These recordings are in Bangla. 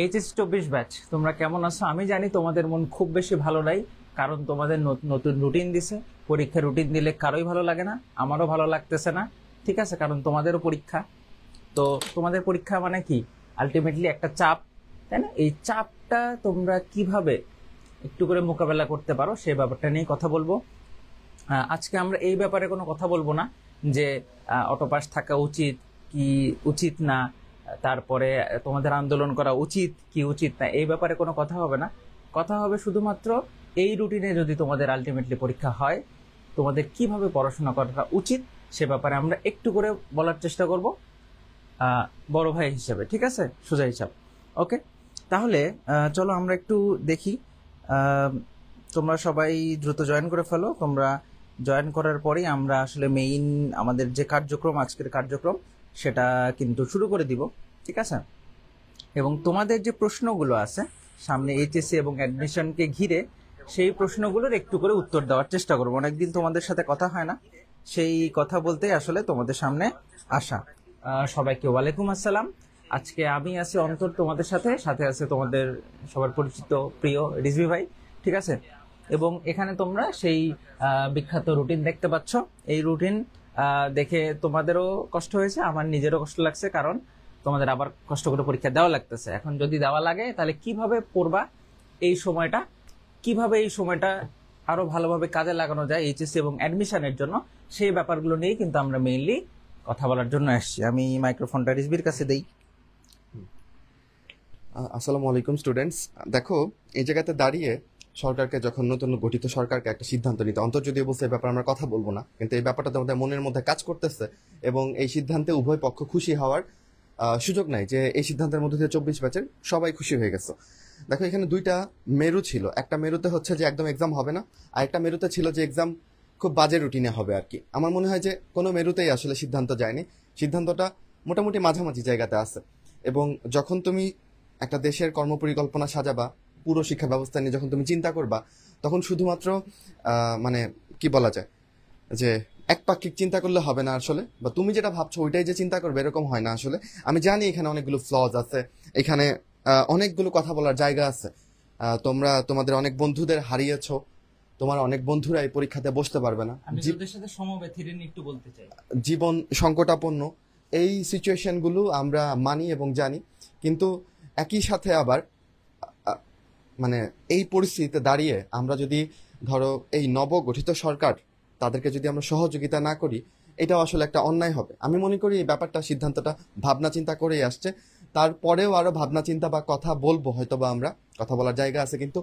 এইচএস 24 ব্যাচ, তোমরা কেমন আছো? আমি জানি তোমাদের মন খুব বেশি ভালো নাই, কারণ তোমাদের নতুন রুটিন দিছে। পরীক্ষার রুটিন দিলে কারোই ভালো লাগে না, আমারও ভালো লাগতেছে না। ঠিক আছে, কারণ তোমাদেরও পরীক্ষা। তো তোমাদের পরীক্ষা মানে কি, আলটিমেটলি একটা চাপ, তাই না? এই চাপটা তোমরা কিভাবে একটু করে মোকাবেলা করতে পারো সেই ব্যাপারটা নিয়ে কথা বলবো। আজকে আমরা এই ব্যাপারে কোনো কথা বলবো না যে অটোপাস থাকা উচিত কি উচিত না, তারপরে তোমাদের আন্দোলন করা উচিত কি উচিত না, এই ব্যাপারে কোনো কথা হবে না। কথা হবে শুধুমাত্র এই রুটিনে যদি তোমাদের আলটিমেটলি পরীক্ষা হয়, তোমাদের কিভাবে পড়াশোনা করাটা উচিত সে ব্যাপারে আমরা একটু করে বলার চেষ্টা করব বড় ভাই হিসেবে। ঠিক আছে, সোজা হিসাব। ওকে, তাহলে চলো আমরা একটু দেখি। তোমরা সবাই দ্রুত জয়েন করে ফেলো। তোমরা জয়েন করার পরেই আমরা আসলে মেইন আমাদের যে কার্যক্রম, আজকের কার্যক্রম, সেটা কিন্তু শুরু করে দিব। ঠিক আছে, এবং তোমাদের যে প্রশ্নগুলো আছে সামনে এইচএসসি এবং অ্যাডমিশনকে ঘিরে, সেই প্রশ্নগুলোর একটু করে উত্তর দেওয়ার চেষ্টা করবো। অনেকদিন তোমাদের সাথে কথা হয় না, সেই কথা বলতেই আসলে তোমাদের সামনে আসা। সবাইকে ওয়ালাইকুম আসসালাম। আজকে আমি আছি অন্তর তোমাদের সাথে, সাথে আছে তোমাদের সবার পরিচিত প্রিয় রিজভি ভাই। ঠিক আছে, এবং এখানে তোমরা সেই বিখ্যাত রুটিন দেখতে পাচ্ছ। এই রুটিন দেখে তোমাদেরও কষ্ট হয়েছে, আমার নিজেরও কষ্ট লাগছে, কারণ তোমাদের আবার কষ্ট করে পরীক্ষা দেওয়া লাগতেছে। এখন যদি দেওয়া লাগে তাহলে কিভাবে পড়বা, এই সময়টা কিভাবে এই সময়টা আরো ভালোভাবে কাজে লাগানো যায় এইচএসসি এবং অ্যাডমিশনের জন্য, সেই ব্যাপারগুলো নিয়ে কিন্তু আমরা মেইনলি কথা বলার জন্য আসছি। আমি মাইক্রোফোনটা রিজভির কাছে দেই। আসসালামু আলাইকুম স্টুডেন্টস। দেখো, এই জায়গাতে দাঁড়িয়ে সরকারকে, যখন নতুন গঠিত সরকারকে একটা সিদ্ধান্ত নিতে, অন্তর যদিও বলছে এই ব্যাপারে আমরা কথা বলবো না, কিন্তু এই ব্যাপারটা তোমাদের মনের মধ্যে কাজ করতেছে এবং এই সিদ্ধান্তে উভয় পক্ষ খুশি হওয়ার সুযোগ নাই যে এই সিদ্ধান্তের মধ্যে দিয়ে 24 ব্যাচের সবাই খুশি হয়ে গেছে। দেখো, এখানে দুইটা মেরু ছিল। একটা মেরুতে হচ্ছে যে একদম এক্সাম হবে না, আর একটা মেরুতে ছিল যে এক্সাম খুব বাজে রুটিনে হবে আর কি। আমার মনে হয় যে কোনো মেরুতেই আসলে সিদ্ধান্ত যায়নি, সিদ্ধান্তটা মোটামুটি মাঝামাঝি জায়গাতে আছে। এবং যখন তুমি একটা দেশের কর্মপরিকল্পনা সাজাবা, পুরো শিক্ষা ব্যবস্থা নিয়ে যখন তুমি চিন্তা করবা, তখন শুধুমাত্র মানে কি বলা যায় যে একপাক্ষিক চিন্তা করলে হবে না আসলে, বা তুমি যেটা ভাবছো ওইটাই যে চিন্তা করবে এরকম হয় না আসলে। আমি জানি এখানে অনেকগুলো ফ্লজ আছে, এখানে অনেকগুলো কথা বলার জায়গা আছে। তোমরা তোমাদের অনেক বন্ধুদের হারিয়েছো, তোমার অনেক বন্ধুরা এই পরীক্ষাতে বসতে পারবে না, আমি ওদের সাথে সমব্যথির নিয়ে একটু বলতে চাই। জীবন সংকটাপন্ন এই সিচুয়েশনগুলো আমরা মানি এবং জানি, কিন্তু একই সাথে আবার মানে এই পরিস্থিতিতে দাঁড়িয়ে আমরা যদি ধরো এই নবগঠিত সরকার, তাদেরকে যদি আমরা সহযোগিতা না করি, এটাও আসলে একটা অন্যায় হবে। আমি মনে করি এই ব্যাপারটা, সিদ্ধান্তটা ভাবনা চিন্তা করেই আসছে। তারপরেও আরো ভাবনা চিন্তা বা কথা বলবো, হয়তো বা আমরা কথা বলার জায়গা আছে, কিন্তু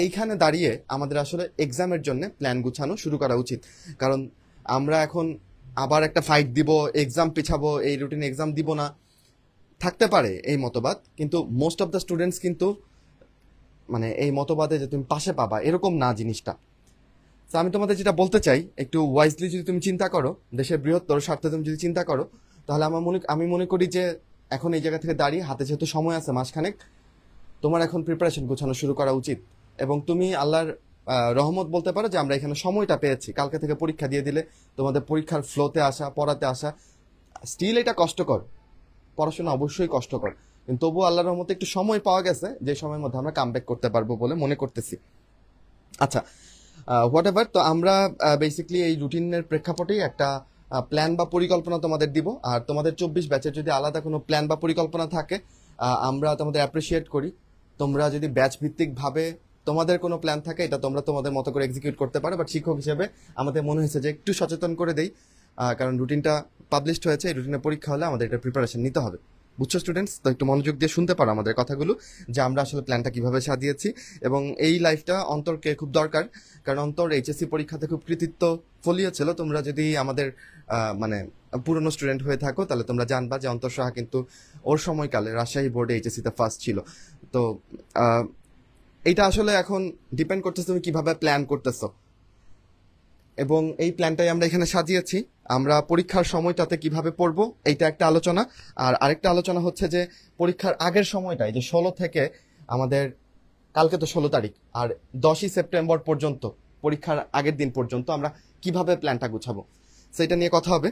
এইখানে দাঁড়িয়ে আমাদের আসলে এক্সামের জন্য প্ল্যান গুছানো শুরু করা উচিত। কারণ আমরা এখন আবার একটা ফাইট দিব, এক্সাম পিছাবো, এই রুটিন এক্সাম দিব না, থাকতে পারে এই মতবাদ, কিন্তু মোস্ট অফ দ্য স্টুডেন্টস কিন্তু মানে এই মতবাদে যে তুমি পাশে পাবা এরকম না জিনিসটা। তো আমি তোমাদের যেটা বলতে চাই, একটু ওয়াইজলি যদি তুমি চিন্তা করো, দেশের বৃহত্তর স্বার্থে তুমি যদি চিন্তা করো, তাহলে আমি মনে করি যে এখন এই জায়গা থেকে দাঁড়িয়ে, হাতে যেহেতু সময় আছে মাসখানেক, তোমার এখন প্রিপারেশন গোছানো শুরু করা উচিত। এবং তুমি আল্লাহর রহমত বলতে পারো যে আমরা এখানে সময়টা পেয়েছি। কালকে থেকে পরীক্ষা দিয়ে দিলে তোমাদের পরীক্ষার ফ্লোতে আসা, পড়াতে আসা, স্টিল এটা কষ্টকর, পড়াশোনা অবশ্যই কষ্টকর, কিন্তু তবুও আল্লাহর রহমতে একটু সময় পাওয়া গেছে, যে সময়ের মধ্যে আমরা কামব্যাক করতে পারবো বলে মনে করতেছি। আচ্ছা, হোয়াট এভার, তো আমরা বেসিক্যালি এই রুটিনের প্রেক্ষাপটেই একটা প্ল্যান বা পরিকল্পনা তোমাদের দিব। আর তোমাদের 24 ব্যাচের যদি আলাদা কোনো প্ল্যান বা পরিকল্পনা থাকে, আমরা তোমাদের অ্যাপ্রিসিয়েট করি। তোমরা যদি ব্যাচ ভিত্তিক ভাবে তোমাদের কোনো প্ল্যান থাকে, এটা তোমরা তোমাদের মতো করে এক্সিকিউট করতে পারো, বাট শিক্ষক হিসেবে আমাদের মনে হয়েছে যে একটু সচেতন করে দেই, কারণ রুটিনটা পাবলিশড হয়েছে, এই রুটিনের পরীক্ষা হলে আমাদের এটা প্রিপারেশন নিতে হবে। বুঝছো স্টুডেন্টস? তো একটু মনোযোগ দিয়ে শুনতে পারো আমাদের কথাগুলো, যে আমরা আসলে প্ল্যানটা কিভাবে সাজিয়েছি। এবং এই লাইফটা অন্তরকে খুব দরকার, কারণ অন্তর এইচএসসি পরীক্ষাতে খুব কৃতিত্ব ফলিয়েছিল। তোমরা যদি আমাদের মানে পুরনো স্টুডেন্ট হয়ে থাকো, তাহলে তোমরা জানবা যে অন্তর সাহা কিন্তু ওর সময়কালে রাজশাহী বোর্ডে এইচএসসিতে ফার্স্ট ছিল। তো এইটা আসলে এখন ডিপেন্ড করতেছে তুমি কিভাবে প্ল্যান করতেছো, এবং এই প্ল্যানটাই আমরা এখানে সাজিয়েছি। আমরা পরীক্ষার সময়টাতে কিভাবে পড়বো এইটা একটা আলোচনা, আর আরেকটা আলোচনা হচ্ছে যে পরীক্ষার আগের সময়টাই, যে 16 থেকে আমাদের, কালকে তো 16 তারিখ, আর 10ই সেপ্টেম্বর পর্যন্ত, পরীক্ষার আগের দিন পর্যন্ত আমরা কিভাবে প্ল্যানটা গুছাবো। সো এটা নিয়ে কথা হবে।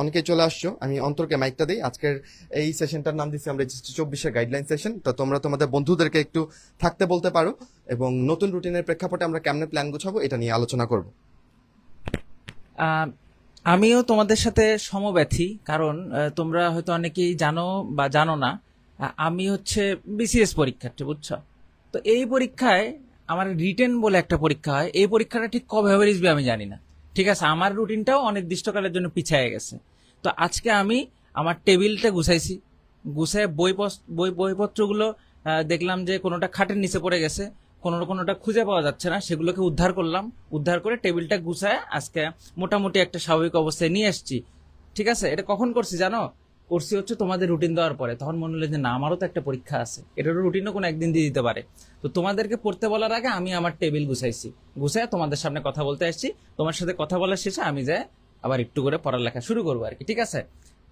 অনেকেই চলে আসছো, আমি অন্তরকে মাইকটা দিই। আজকের এই সেশনটার নাম দিচ্ছি আমরা রেজিস্ট্রি 24-এর গাইডলাইন সেশন। তো তোমরা তোমাদের বন্ধুদেরকে একটু থাকতে বলতে পারো এবং নতুন রুটিনের প্রেক্ষাপটে আমরা কেমনে প্ল্যান গোছাবো এটা নিয়ে আলোচনা করব। আহ, আমিও তোমাদের সাথে সমব্যথী, কারণ তোমরা হয়তো অনেকেই জানো বা জানো না, আমি হচ্ছে বিসিএস পরীক্ষার্থী, বুঝছো? তো এই পরীক্ষায় আমার রিটেন বলে একটা পরীক্ষা হয়, এই পরীক্ষাটা ঠিক কবে হবে রিজবি আমি জানি না। ঠিক আছে, আমার রুটিনটাও অনির্দিষ্টকালের জন্য পিছিয়ে গেছে। তো আজকে আমি আমার টেবিলটা গুছাইছি, গুছায় বইপত্রগুলো দেখলাম যে কোনোটা খাটের নিচে পড়ে গেছে, কোনোটা খুঁজে পাওয়া যাচ্ছে না, সেগুলোকে উদ্ধার করলাম, উদ্ধার করে টেবিলটা গুছায় আজকে মোটামুটি একটা স্বাভাবিক অবস্থায় নিয়ে এসেছি। ঠিক আছে, এটা কখন করছি জানো? করছি হচ্ছে তোমাদের রুটিন দেওয়ার পরে। তখন মনে হলো যে না, আমারও তো একটা পরীক্ষা আছে, এটারও রুটিনও কোনো একদিন দিয়ে দিতে পারে। তো তোমাদেরকে পড়তে বলার আগে আমি আমার টেবিল গুছাইছি, গুছায় তোমাদের সামনে কথা বলতে আসছি। তোমার সাথে কথা বলার শেষে আমি যাই আবার একটু করে পড়ালেখা শুরু করবো আর কি। ঠিক আছে,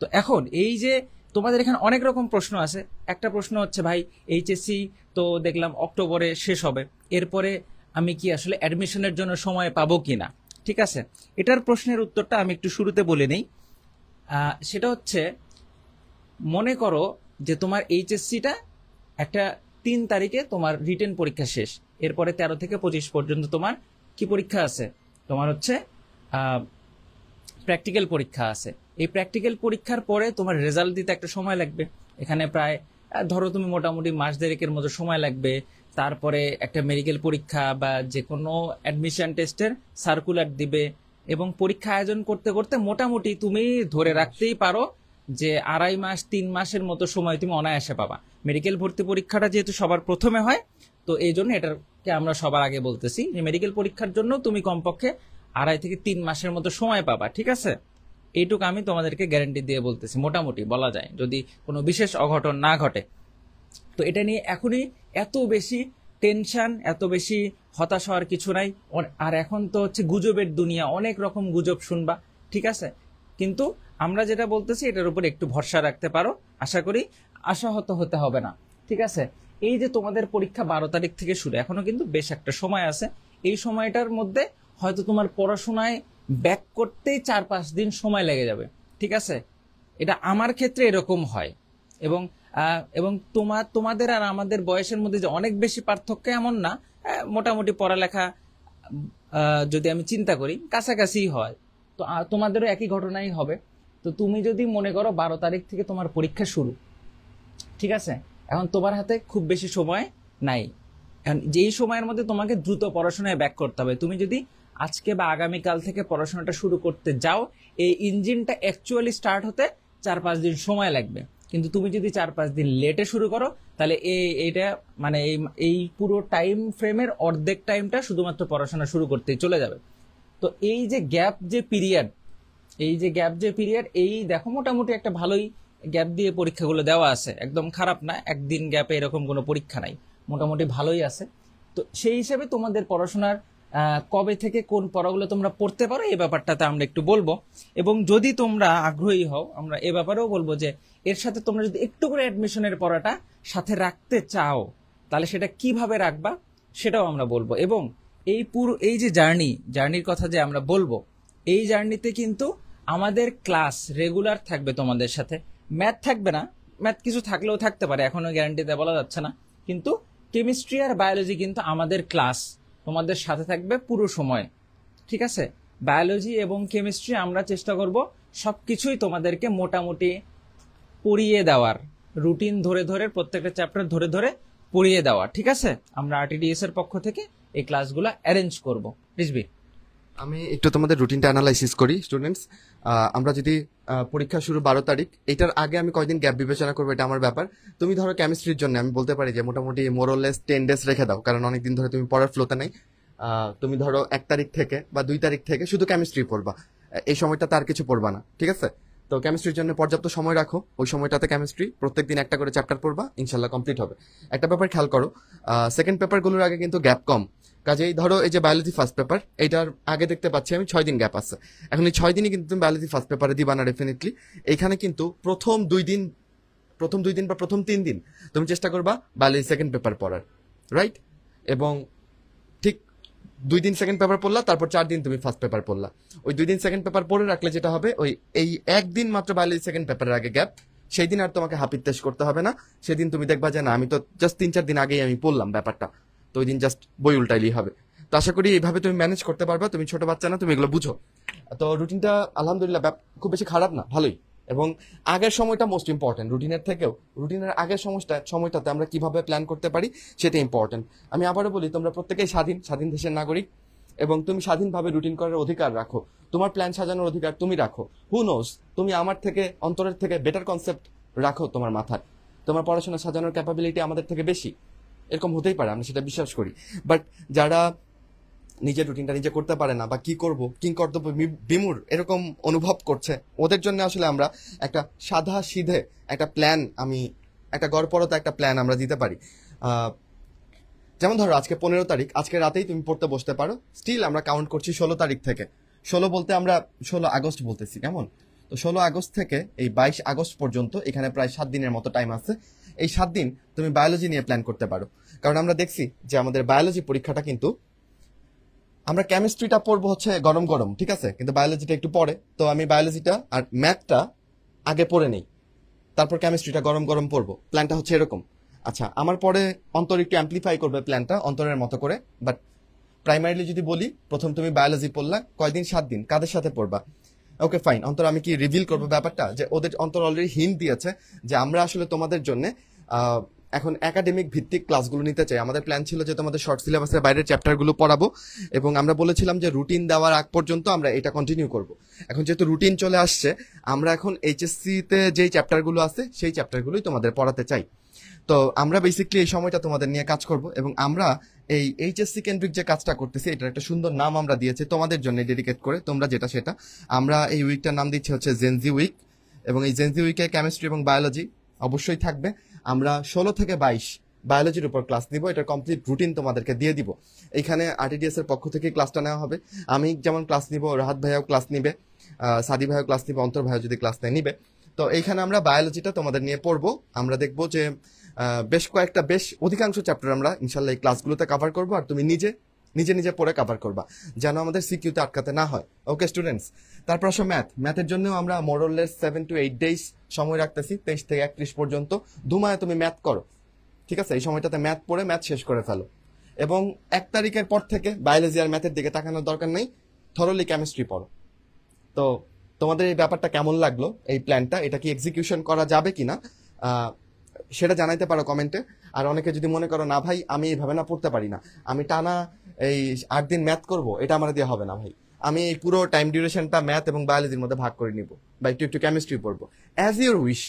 তো এখন এই যে তোমাদের এখানে অনেক রকম প্রশ্ন আছে। একটা প্রশ্ন হচ্ছে ভাই, এইচএসসি তো দেখলাম অক্টোবরে শেষ হবে, এরপরে আমি কি আসলে অ্যাডমিশনের জন্য সময় পাবো কিনা? ঠিক আছে, এটার প্রশ্নের উত্তরটা আমি একটু শুরুতে বলে নেই। সেটা হচ্ছে, মনে করো যে তোমার এইচএসসিটা একটা 3 তারিখে তোমার রিটেন পরীক্ষা শেষ, এরপরে 13 থেকে 25 পর্যন্ত তোমার কি পরীক্ষা আছে? তোমার হচ্ছে প্র্যাকটিক্যাল পরীক্ষা আছে। এই প্র্যাকটিক্যাল পরীক্ষার পরে তোমার রেজাল্ট দিতে একটা সময় লাগবে, এখানে প্রায় ধরো তুমি মোটামুটি মাস দেড়েকের মতো সময় লাগবে। তারপরে একটা মেডিকেল পরীক্ষা বা যে কোনো অ্যাডমিশন টেস্টের সার্কুলার দিবে, এবং পরীক্ষা আয়োজন করতে করতে মোটামুটি তুমি ধরে রাখতেই পারো যে 2.5 মাস 3 মাসের মতো সময় তুমি অনায়াসে পাবা। মেডিকেল ভর্তি পরীক্ষাটা যেহেতু সবার প্রথমে হয়, তো এই জন্য এটাকে আমরা সবার আগে বলতেছি যে মেডিকেল পরীক্ষার জন্য তুমি কমপক্ষে 2.5 থেকে 3 মাসের মতো সময় পাবা। ঠিক আছে, এইটুকু আমি তোমাদেরকে গ্যারান্টি দিয়ে বলতেছি, মোটামুটি বলা যায়, যদি কোনো বিশেষ অঘটন না ঘটে। তো এটা নিয়ে এখনই এত বেশি টেনশন, এত বেশি হতাশ হওয়ার কিছু নাই। আর এখন তো হচ্ছে গুজবের দুনিয়া, অনেক রকম গুজব শুনবা। ঠিক আছে, কিন্তু আমরা যেটা বলতেছি এটার উপর একটু ভরসা রাখতে পারো, আশা করি আশাহত হতে হবে না। ঠিক আছে, এই যে তোমাদের পরীক্ষা 12 তারিখ থেকে শুরু, এখনো কিন্তু বেশ একটা সময় আছে। এই সময়টার মধ্যে হয়তো তোমার পড়াশোনায় ব্যাক করতেই 4-5 দিন সময় লেগে যাবে। ঠিক আছে, এটা আমার ক্ষেত্রে এরকম হয়। এবং এবং তোমাদের আর আমাদের বয়সের মধ্যে যে অনেক বেশি পার্থক্য এমন না, মোটামুটি পড়ালেখা যদি আমি চিন্তা করি কাছাকাছি হয়। তো তোমাদেরও একই ঘটনাই হবে। তো তুমি যদি মনে করো 12 তারিখ থেকে তোমার পরীক্ষা শুরু, ঠিক আছে, এখন তোমার হাতে খুব বেশি সময় নাই। এখন যেই সময়ের মধ্যে তোমাকে দ্রুত পড়াশোনায় ব্যাক করতে হবে, তুমি যদি আজকে বা আগামীকাল থেকে পড়াশোনাটা শুরু করতে যাও, এই ইঞ্জিনটা অ্যাকচুয়ালি স্টার্ট হতে 4-5 দিন সময় লাগবে। কিন্তু তুমি যদি 4-5 দিন লেটে শুরু করো, তাহলে এইটা মানে এই পুরো টাইম ফ্রেমের অর্ধেক টাইমটা শুধুমাত্র পড়াশোনা শুরু করতেই চলে যাবে। তো এই যে গ্যাপ যে পিরিয়ড, এই দেখো মোটামুটি একটা ভালোই গ্যাপ দিয়ে পরীক্ষাগুলো দেওয়া আছে, একদম খারাপ না, একদিন গ্যাপে এরকম কোনো পরীক্ষা নাই, মোটামুটি ভালোই আছে। তো সেই হিসেবে তোমাদের পড়াশোনার কবে থেকে কোন পড়াগুলো তোমরা পড়তে পারো এই ব্যাপারটাতে আমরা একটু বলবো। এবং যদি তোমরা আগ্রহী হও, আমরা এ ব্যাপারেও বলবো যে এর সাথে তোমরা যদি একটু করে অ্যাডমিশনের পড়াটা সাথে রাখতে চাও, তাহলে সেটা কিভাবে রাখবা সেটাও আমরা বলবো। এবং এই যে জার্নির কথা যে আমরা বলবো, এই জার্নিতে কিন্তু আমাদের ক্লাস রেগুলার থাকবে তোমাদের সাথে। ম্যাথ থাকবে না, ম্যাথ কিছু থাকলেও থাকতে পারে, এখনো গ্যারান্টিতে বলা যাচ্ছে না, কিন্তু কেমিস্ট্রি আর বায়োলজি কিন্তু আমাদের ক্লাস তোমাদের সাথে থাকবে পুরো সময়। ঠিক আছে, বায়োলজি এবং কেমিস্ট্রি আমরা চেষ্টা করব সবকিছুই তোমাদেরকে মোটামুটি পড়িয়ে দেওয়ার, রুটিন ধরে ধরে প্রত্যেকটা চ্যাপ্টার ধরে ধরে পড়িয়ে দেওয়া। ঠিক আছে, আমরা আরটিডিএস এর পক্ষ থেকে এই ক্লাসগুলো অ্যারেঞ্জ করব। রিজবি, আমি একটু তোমাদের রুটিনটা অ্যানালাইসিস করি স্টুডেন্টস। আমরা যদি পরীক্ষা শুরু 12 তারিখ, এটার আগে আমি কয়দিন গ্যাপ বিবেচনা করবো এটা আমার ব্যাপার। তুমি ধরো কেমিস্ট্রির জন্য আমি বলতে পারি যে মোটামুটি মোরলেস 10 ডেজ রেখে দাও, কারণ অনেকদিন ধরে তুমি পড়ার ফ্লোতে নেই। তুমি ধরো 1 তারিখ থেকে বা 2 তারিখ থেকে শুধু কেমিস্ট্রি পড়বা, এই সময়টাতে আর কিছু পড়বা না। ঠিক আছে, তো কেমিস্ট্রির জন্য পর্যাপ্ত সময় রাখো, ওই সময়টাতে কেমিস্ট্রি প্রত্যেকদিন একটা করে চ্যাপ্টার পড়বা, ইনশাল্লাহ কমপ্লিট হবে। একটা ব্যাপার খেয়াল করো, সেকেন্ড পেপারগুলোর আগে কিন্তু গ্যাপ কম। কাজেই ধরো এই যে বায়োলজি ফার্স্ট পেপার, এইটার আগে দেখতে পাচ্ছি আমি 6 দিন গ্যাপ আছে। এখন এই 6 দিনই কিন্তু তুমি বায়োলজি ফার্স্ট পেপারে দিবা না ডেফিনেটলি। এইখানে কিন্তু প্রথম 2 দিন বা প্রথম 3 দিন তুমি চেষ্টা করবা বায়োলজি সেকেন্ড পেপার পড়ার, রাইট? এবং ঠিক 2 দিন সেকেন্ড পেপার পড়লা, তারপর 4 দিন তুমি ফার্স্ট পেপার পড়লা। ওই 2 দিন সেকেন্ড পেপার পড়ে রাখলে যেটা হবে, ওই এই একদিন মাত্র বায়োলজি সেকেন্ড পেপারের আগে গ্যাপ, সেই দিন আর তোমাকে হাপিত তেশ করতে হবে না। সেদিন তুমি দেখবা যে না, আমি তো জাস্ট 3-4 দিন আগেই আমি পড়লাম ব্যাপারটা, তো ওই দিন জাস্ট বই উল্টাইলেই হবে। তো আশা করি এইভাবে তুমি ম্যানেজ করতে পারবা, তুমি ছোট বাচ্চা না, তুমি এগুলো বুঝো। তো রুটিনটা আলহামদুলিল্লাহ খুব বেশি খারাপ না, ভালোই। এবং আগের সময়টা মোস্ট ইম্পর্টেন্ট, রুটিনের থেকেও রুটিনের আগের সময়টাতে আমরা কিভাবে প্ল্যান করতে পারি সেটা ইম্পর্টেন্ট। আমি আবারও বলি, তোমরা প্রত্যেকেই স্বাধীন দেশের নাগরিক, এবং তুমি স্বাধীনভাবে রুটিন করার অধিকার রাখো, তোমার প্ল্যান সাজানোর অধিকার তুমি রাখো। হু নোস, তুমি আমার থেকে, অন্তরের থেকে বেটার কনসেপ্ট রাখো তোমার মাথায়, তোমার পড়াশোনা সাজানোর ক্যাপাবিলিটি আমাদের থেকে বেশি, এরকম হতেই পারে, আমরা সেটা বিশ্বাস করি। বাট যারা নিজের রুটিনটা নিজে করতে পারে না, বা কি করব, কিং কর্তব্য বিমূঢ় এরকম অনুভব করছে, ওদের জন্য আসলে আমরা একটা সাদা সিধে একটা প্ল্যান, একটা গড়পড়তা একটা প্ল্যান আমরা দিতে পারি। যেমন ধরো আজকে 15 তারিখ, আজকে রাতেই তুমি পড়তে বসতে পারো। স্টিল আমরা কাউন্ট করছি 16 তারিখ থেকে। 16 বলতে আমরা 16 আগস্ট বলতেছি, কেমন? তো 16 আগস্ট থেকে এই 22 আগস্ট পর্যন্ত এখানে প্রায় 7 দিনের মতো টাইম আছে। এই 7 দিন তুমি বায়োলজি নিয়ে প্ল্যান করতে পারো। কারণ আমরা দেখছি যে আমাদের বায়োলজি পরীক্ষাটা কিন্তু, আমরা কেমিস্ট্রিটা পড়বো হচ্ছে গরম গরম, ঠিক আছে, কিন্তু বায়োলজিটা একটু পরে। তো আমি বায়োলজিটা আর ম্যাথটা আগে পড়ে নেই, তারপর কেমিস্ট্রিটা গরম গরম পড়বো। প্ল্যানটা হচ্ছে এরকম। আচ্ছা, আমার পরে অন্তর একটু অ্যাম্পলিফাই করবে প্ল্যানটা অন্তরের মতো করে। বাট প্রাইমারিলি যদি বলি, প্রথম তুমি বায়োলজি পড়লা কয়দিন? 7 দিন। কাদের সাথে পড়বা? ওকে ফাইন, অন্তর আমি কি রিভিল করবো ব্যাপারটা, যে ওদের অন্তর অলরেডি হিন্ট দিয়েছে যে আমরা আসলে তোমাদের জন্য এখন একাডেমিক ভিত্তিক ক্লাসগুলো নিতে চাই। আমাদের প্ল্যান ছিল যে তোমাদের শর্ট সিলেবাসের বাইরের চ্যাপ্টারগুলো পড়াবো, এবং আমরা বলেছিলাম যে রুটিন দেওয়ার আগ পর্যন্ত আমরা এটা কন্টিনিউ করব। এখন যেহেতু রুটিন চলে আসছে, আমরা এখন এইচএসসিতে যেই চ্যাপ্টারগুলো আছে সেই চ্যাপ্টারগুলোই তোমাদের পড়াতে চাই। তো আমরা বেসিক্যালি এই সময়টা তোমাদের নিয়ে কাজ করব, এবং আমরা এই এইচএসসি কেন্দ্রিক যে কাজটা করতেছি, এটার একটা সুন্দর নাম আমরা দিয়েছি তোমাদের জন্য ডেডিকেট করে, তোমরা যেটা সেটা। আমরা এই উইকটার নাম দিচ্ছি হচ্ছে জেনজি উইক, এবং এই জেনজি উইকে কেমিস্ট্রি এবং বায়োলজি অবশ্যই থাকবে। আমরা 16 থেকে 22 বায়োলজির উপর ক্লাস নিব, এটার কমপ্লিট রুটিন তোমাদেরকে দিয়ে দিব। এখানে আরটিডিএস এর পক্ষ থেকে ক্লাসটা নেওয়া হবে। আমি যেমন ক্লাস নিব, রাহাত ভাইয়াও ক্লাস নিবে, সাদি ভাইয়াও ক্লাস নিবে, অন্তর ভাইয়া যদি ক্লাস নেয় নিবে। তো এইখানে আমরা বায়োলজিটা তোমাদের নিয়ে পড়বো। আমরা দেখবো যে বেশ অধিকাংশ চ্যাপ্টার আমরা ইনশাল্লাহ এই ক্লাসগুলোতে কভার করবো, আর তুমি নিজে নিজে পড়ে কভার করবা, যেন আমাদের সিকিউতে আটকাতে না হয়। ওকে স্টুডেন্টস, তারপর আসো ম্যাথের জন্য আমরা মোরলেস 7 to 8 ডেজ সময় রাখতেছি, 23 থেকে 31 পর্যন্ত। ধুমায় তুমি ম্যাথ করো, ঠিক আছে? এই সময়টাতে ম্যাথ পড়ে ম্যাথ শেষ করে ফেলো, এবং 1 তারিখের পর থেকে বায়োলজি আর ম্যাথের দিকে তাকানোর দরকার নেই, থরলি কেমিস্ট্রি পড়ো। তো তোমাদের এই ব্যাপারটা কেমন লাগলো, এই প্ল্যানটা, এটা কি এক্সিকিউশন করা যাবে কিনা সেটা জানাইতে পারো কমেন্টে। আর অনেকে যদি মনে করো না ভাই আমি এইভাবে না পড়তে পারি না, আমি টানা এই 8 দিন ম্যাথ করব, এটা আমার দিয়ে হবে না ভাই, আমি এই পুরো টাইম ডিউরেশনটা ম্যাথ এবং বায়োলজির মধ্যে ভাগ করে নিব, বা একটু কেমিস্ট্রি পড়বো, অ্যাজ ইউর উইশ,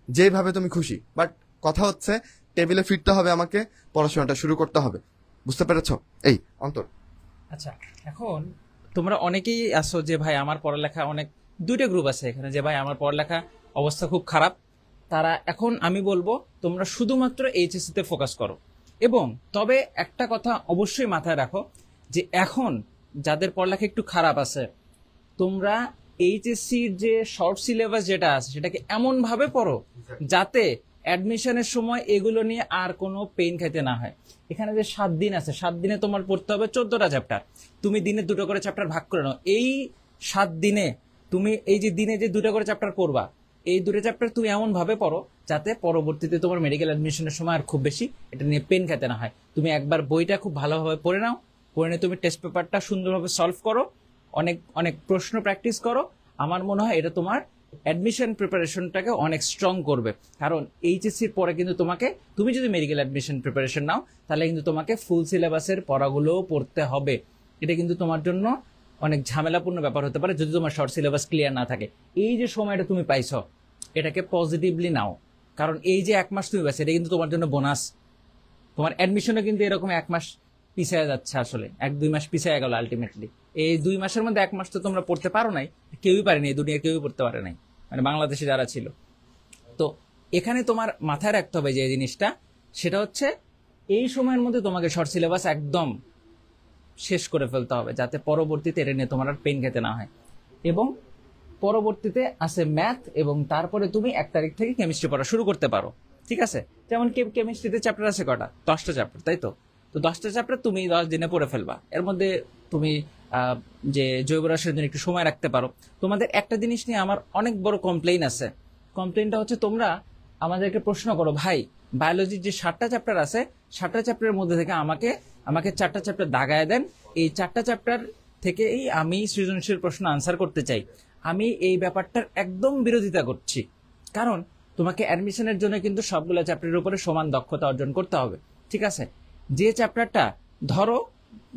যেভাবে তুমি খুশি। বাট কথা হচ্ছে টেবিলে ফিরতে হবে, আমাকে পড়াশোনাটা শুরু করতে হবে। বুঝতে পেরেছ? এই অন্তর, আচ্ছা, এখন তোমরা অনেকেই আসো যে ভাই আমার পড়ালেখা অনেক, দুইটা গ্রুপ আছে এখানে, যে ভাই আমার পড়ালেখা অবস্থা খুব খারাপ। তারা, এখন আমি বলবো তোমরা শুধুমাত্র এইচএসসি তে ফোকাস করো, এবং তবে একটা কথা অবশ্যই মাথায় রাখো, যে এখন যাদের পড়ালেখা একটু খারাপ আছে, তোমরা এইচএসসির যে শর্ট সিলেবাস যেটা আছে সেটাকে এমন ভাবে পড়ো যাতে অ্যাডমিশনের সময় এগুলো নিয়ে আর কোনো পেইন খাইতে না হয়। এখানে যে 7 দিন আছে, 7 দিনে তোমার পড়তে হবে 14টা চ্যাপ্টার। তুমি দিনে 2টো করে চ্যাপ্টার ভাগ করে নাও। এই 7 দিনে তুমি এই যে দিনে যে 2টা করে চ্যাপ্টার পড়বা, এই 2টা চ্যাপ্টার তুমি এমন ভাবে পড়ো যাতে পরবর্তীতে তোমার মেডিকেল অ্যাডমিশনের সময় আর খুব বেশি এটা নিয়ে পেন খেতে না হয়। তুমি একবার বইটা খুব ভালোভাবে পড়ে নাও, পড়ে নিয়ে তুমি টেস্ট পেপারটা সুন্দরভাবে সলভ করো, অনেক অনেক প্রশ্ন প্র্যাকটিস করো। আমার মনে হয় এটা তোমার অ্যাডমিশন প্রিপারেশনটাকে অনেক স্ট্রং করবে। কারণ এইচএসসির পরে কিন্তু তুমি যদি মেডিকেল অ্যাডমিশন প্রিপারেশন নাও, তাহলে কিন্তু তোমাকে ফুল সিলেবাসের পড়াগুলোও পড়তে হবে। এটা কিন্তু তোমার জন্য অনেক ঝামেলাপূর্ণ ব্যাপার হতে পারে যদি তোমার শর্ট সিলেবাস ক্লিয়ার না থাকে। এই যে সময়টা তুমি পাইছো, এটাকে পজিটিভলি নাও, কারণ এই যে 1 মাস তুমি পাইছো, এটা কিন্তু তোমার জন্য বোনাস। তোমার অ্যাডমিশনও কিন্তু এরকম 1 মাস পিছিয়ে যাচ্ছে, আসলে 1-2 মাস পিছিয়ে গেল আলটিমেটলি। এই 2 মাসের মধ্যে 1 মাস তো তোমরা পড়তে পারো নাই, কেউই পারেনি, এই দুনিয়ার কেউই পড়তে পারে নাই, মানে বাংলাদেশে যারা ছিল। তো এখানে তোমার মাথায় রাখতে হবে যে জিনিসটা, সেটা হচ্ছে এই সময়ের মধ্যে তোমাকে শর্ট সিলেবাস একদম শেষ করে ফেলতে হবে, যাতে পরবর্তীতে এটা নিয়ে তোমার আর পেন খেতে না হয়। এবং পরবর্তীতে আছে ম্যাথ, এবং তারপরে তুমি 1 তারিখ থেকে কেমিস্ট্রি পড়া শুরু করতে পারো, ঠিক আছে? যেমন কেমিস্ট্রিতে চ্যাপ্টার আছে কটা? 10টা চ্যাপ্টার, তাই তো? তো 10টা চ্যাপ্টার তুমি 10 দিনে পড়ে ফেলবা। এর মধ্যে তুমি যে জৈব রসায়নের জন্য একটু সময় রাখতে পারো। তোমাদের একটা জিনিস নিয়ে আমার অনেক বড় কমপ্লেইন আছে। কমপ্লেইনটা হচ্ছে তোমরা আমাদেরকে প্রশ্ন করো, ভাই বায়োলজির যে 7টা চ্যাপ্টার আছে 7টা চ্যাপ্টারের মধ্যে থেকে আমাকে 4টা চ্যাপ্টার দাগায় দেন, এই 4টা চ্যাপ্টার থেকেই আমি সৃজনশীল প্রশ্ন আনসার করতে চাই। আমি এই ব্যাপারটার একদম বিরোধিতা করছি, কারণ তোমাকে অ্যাডমিশনের জন্য কিন্তু সবগুলো চ্যাপ্টারের উপরে সমান দক্ষতা অর্জন করতে হবে, ঠিক আছে? যে চ্যাপ্টারটা ধরো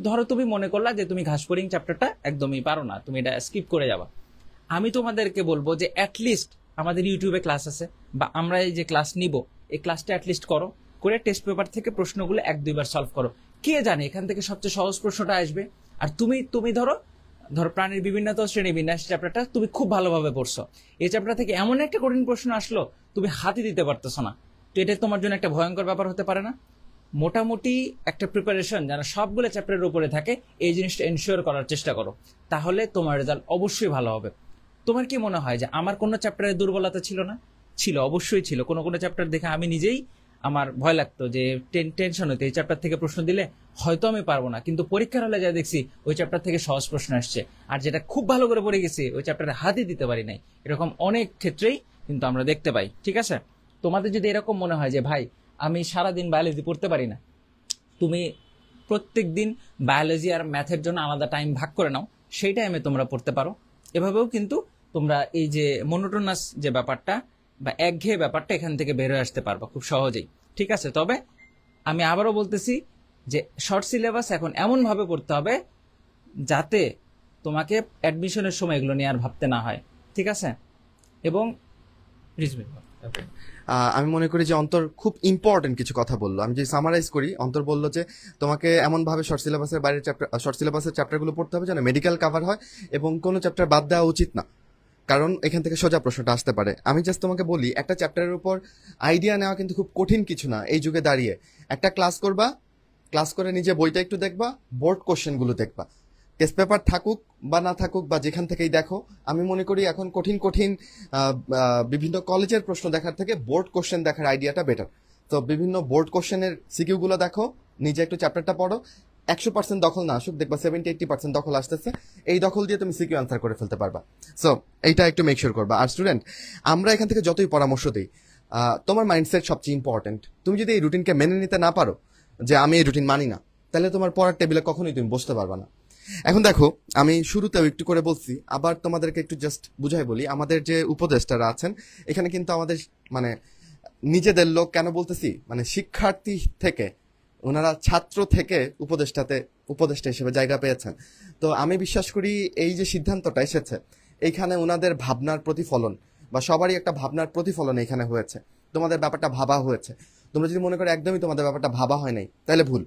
ধরো তুমি মনে করলা যে তুমি ঘাসফড়িং চ্যাপ্টারটা একদমই পারো না, তুমি এটা স্কিপ করে যাবা, আমি তোমাদেরকে বলবো যে অ্যাটলিস্ট আমাদের ইউটিউবে ক্লাস আছে, বা আমরা এই যে ক্লাস নিব এই ক্লাসটা অ্যাটলিস্ট করো, করে টেস্ট পেপার থেকে প্রশ্নগুলো 1-2 বার সলভ করো। কে জানে এখান থেকে সবচেয়ে সহজ প্রশ্নটা আসবে। আর তুমি ধরো প্রাণীর বিভিন্নতা ও শ্রেণীবিন্যাস চ্যাপ্টারটা তুমি খুব ভালোভাবে পড়ছো, এই চ্যাপ্টার থেকে এমন একটা কঠিন প্রশ্ন আসলো তুমি হাতই দিতে পারতেছো না, তো এটা তোমার জন্য একটা ভয়ঙ্কর ব্যাপার হতে পারে না? মোটামুটি একটা প্রিপারেশন যেন সবগুলো চ্যাপ্টারের উপরে থাকে, এই জিনিসটা এনশিওর করার চেষ্টা করো, তাহলে তোমার রেজাল্ট অবশ্যই ভালো হবে। তোমার কি মনে হয় যে আমার কোনো চ্যাপ্টারে দুর্বলতা ছিল না? ছিল, অবশ্যই ছিল। কোনো কোনো চ্যাপ্টার দেখে আমি নিজেই আমার ভয় লাগতো যে টেনশন হতো, এই চ্যাপ্টার থেকে প্রশ্ন দিলে হয়তো আমি পারবো না, কিন্তু পরীক্ষার হলে যা দেখছি ওই চ্যাপ্টার থেকে সহজ প্রশ্ন আসছে, আর যেটা খুব ভালো করে পড়ে গেছি ওই চ্যাপ্টারে হাতই দিতে পারি নাই। এরকম অনেক ক্ষেত্রেই কিন্তু আমরা দেখতে পাই, ঠিক আছে? তোমাদের যদি এরকম মনে হয় যে ভাই আমি সারাদিন বায়োলজি পড়তে পারি না, তুমি প্রত্যেক দিন বায়োলজি আর ম্যাথের জন্য আলাদা টাইম ভাগ করে নাও, সেই টাইমে তোমরা পড়তে পারো। এভাবেও কিন্তু তোমরা এই যে মনোটোনাস যে ব্যাপারটা বা একঘেয়ে ব্যাপারটা এখান থেকে বের হয়ে আসতে পারবা খুব সহজেই, ঠিক আছে? তবে আমি আবারও বলতেছি যে শর্ট সিলেবাস এখন এমন ভাবে পড়তে হবে যাতে তোমাকে অ্যাডমিশনের সময় এগুলো নিয়ে আর ভাবতে না হয়, ঠিক আছে? এবং আমি মনে করি যে অন্তর খুব ইম্পর্টেন্ট কিছু কথা বললো। আমি যে সামারাইজ করি, অন্তর বললো যে তোমাকে এমন ভাবে শর্ট সিলেবাসের বাইরের শর্ট সিলেবাসের চ্যাপ্টারগুলো পড়তে হবে যেন মেডিকেল কাভার হয়, এবং কোনো চ্যাপ্টার বাদ দেওয়া উচিত না, কারণ এখান থেকে সোজা প্রশ্নটা আসতে পারে। আমি জাস্ট তোমাকে বলি, একটা চ্যাপ্টারের উপর আইডিয়া নেওয়া কিন্তু খুব কঠিন কিছু না। এই যুগে দাঁড়িয়ে একটা ক্লাস করবা, ক্লাস করে নিজে বইটা একটু দেখবা, বোর্ড কোশ্চেনগুলো দেখবা, টেস্ট পেপার থাকুক বা না থাকুক বা যেখান থেকেই দেখো, আমি মনে করি এখন কঠিন কঠিন বিভিন্ন কলেজের প্রশ্ন দেখার থেকে বোর্ড কোশ্চেন দেখার আইডিয়াটা বেটার। তো বিভিন্ন বোর্ড কোশ্চেনের সিকিউগুলো দেখো, নিজে একটু চ্যাপ্টারটা পড়ো, 100% দখল না আসুক, দেখবা 70-80% দখল আসতেছে, এই দখল দিয়ে তুমি সিকিউ আনসার করে ফেলতে পারবা। সো এইটা একটু মেক শিওর করবা। আর স্টুডেন্ট, আমরা এখান থেকে যতই পরামর্শ দিই, তোমার মাইন্ডসেট সবচেয়ে ইম্পর্টেন্ট। তুমি যদি এই রুটিনকে মেনে নিতে না পারো যে আমি এই রুটিন মানি না, তাহলে তোমার পড়ার টেবিলে কখনোই তুমি বসতে পারবা না। এখন দেখো, আমি শুরুতেও একটু করে বলছি, আবার তোমাদেরকে একটু জাস্ট বুঝাই বলি। আমাদের যে উপদেষ্টারা আছেন এখানে কিন্তু আমাদের মানে নিজেদের লোক, কেন বলতেছি মানে শিক্ষার্থী থেকে ওনারা ছাত্র থেকে উপদেষ্টা হিসেবে জায়গা পেয়েছেন। তো আমি বিশ্বাস করি এই যে সিদ্ধান্তটা এসেছে এইখানে ওনাদের ভাবনার প্রতিফলন, বা সবারই একটা ভাবনার প্রতিফলন এখানে হয়েছে। তোমাদের ব্যাপারটা ভাবা হয়েছে। তোমরা যদি মনে করো একদমই তোমাদের ব্যাপারটা ভাবা হয় নাই, তাহলে ভুল।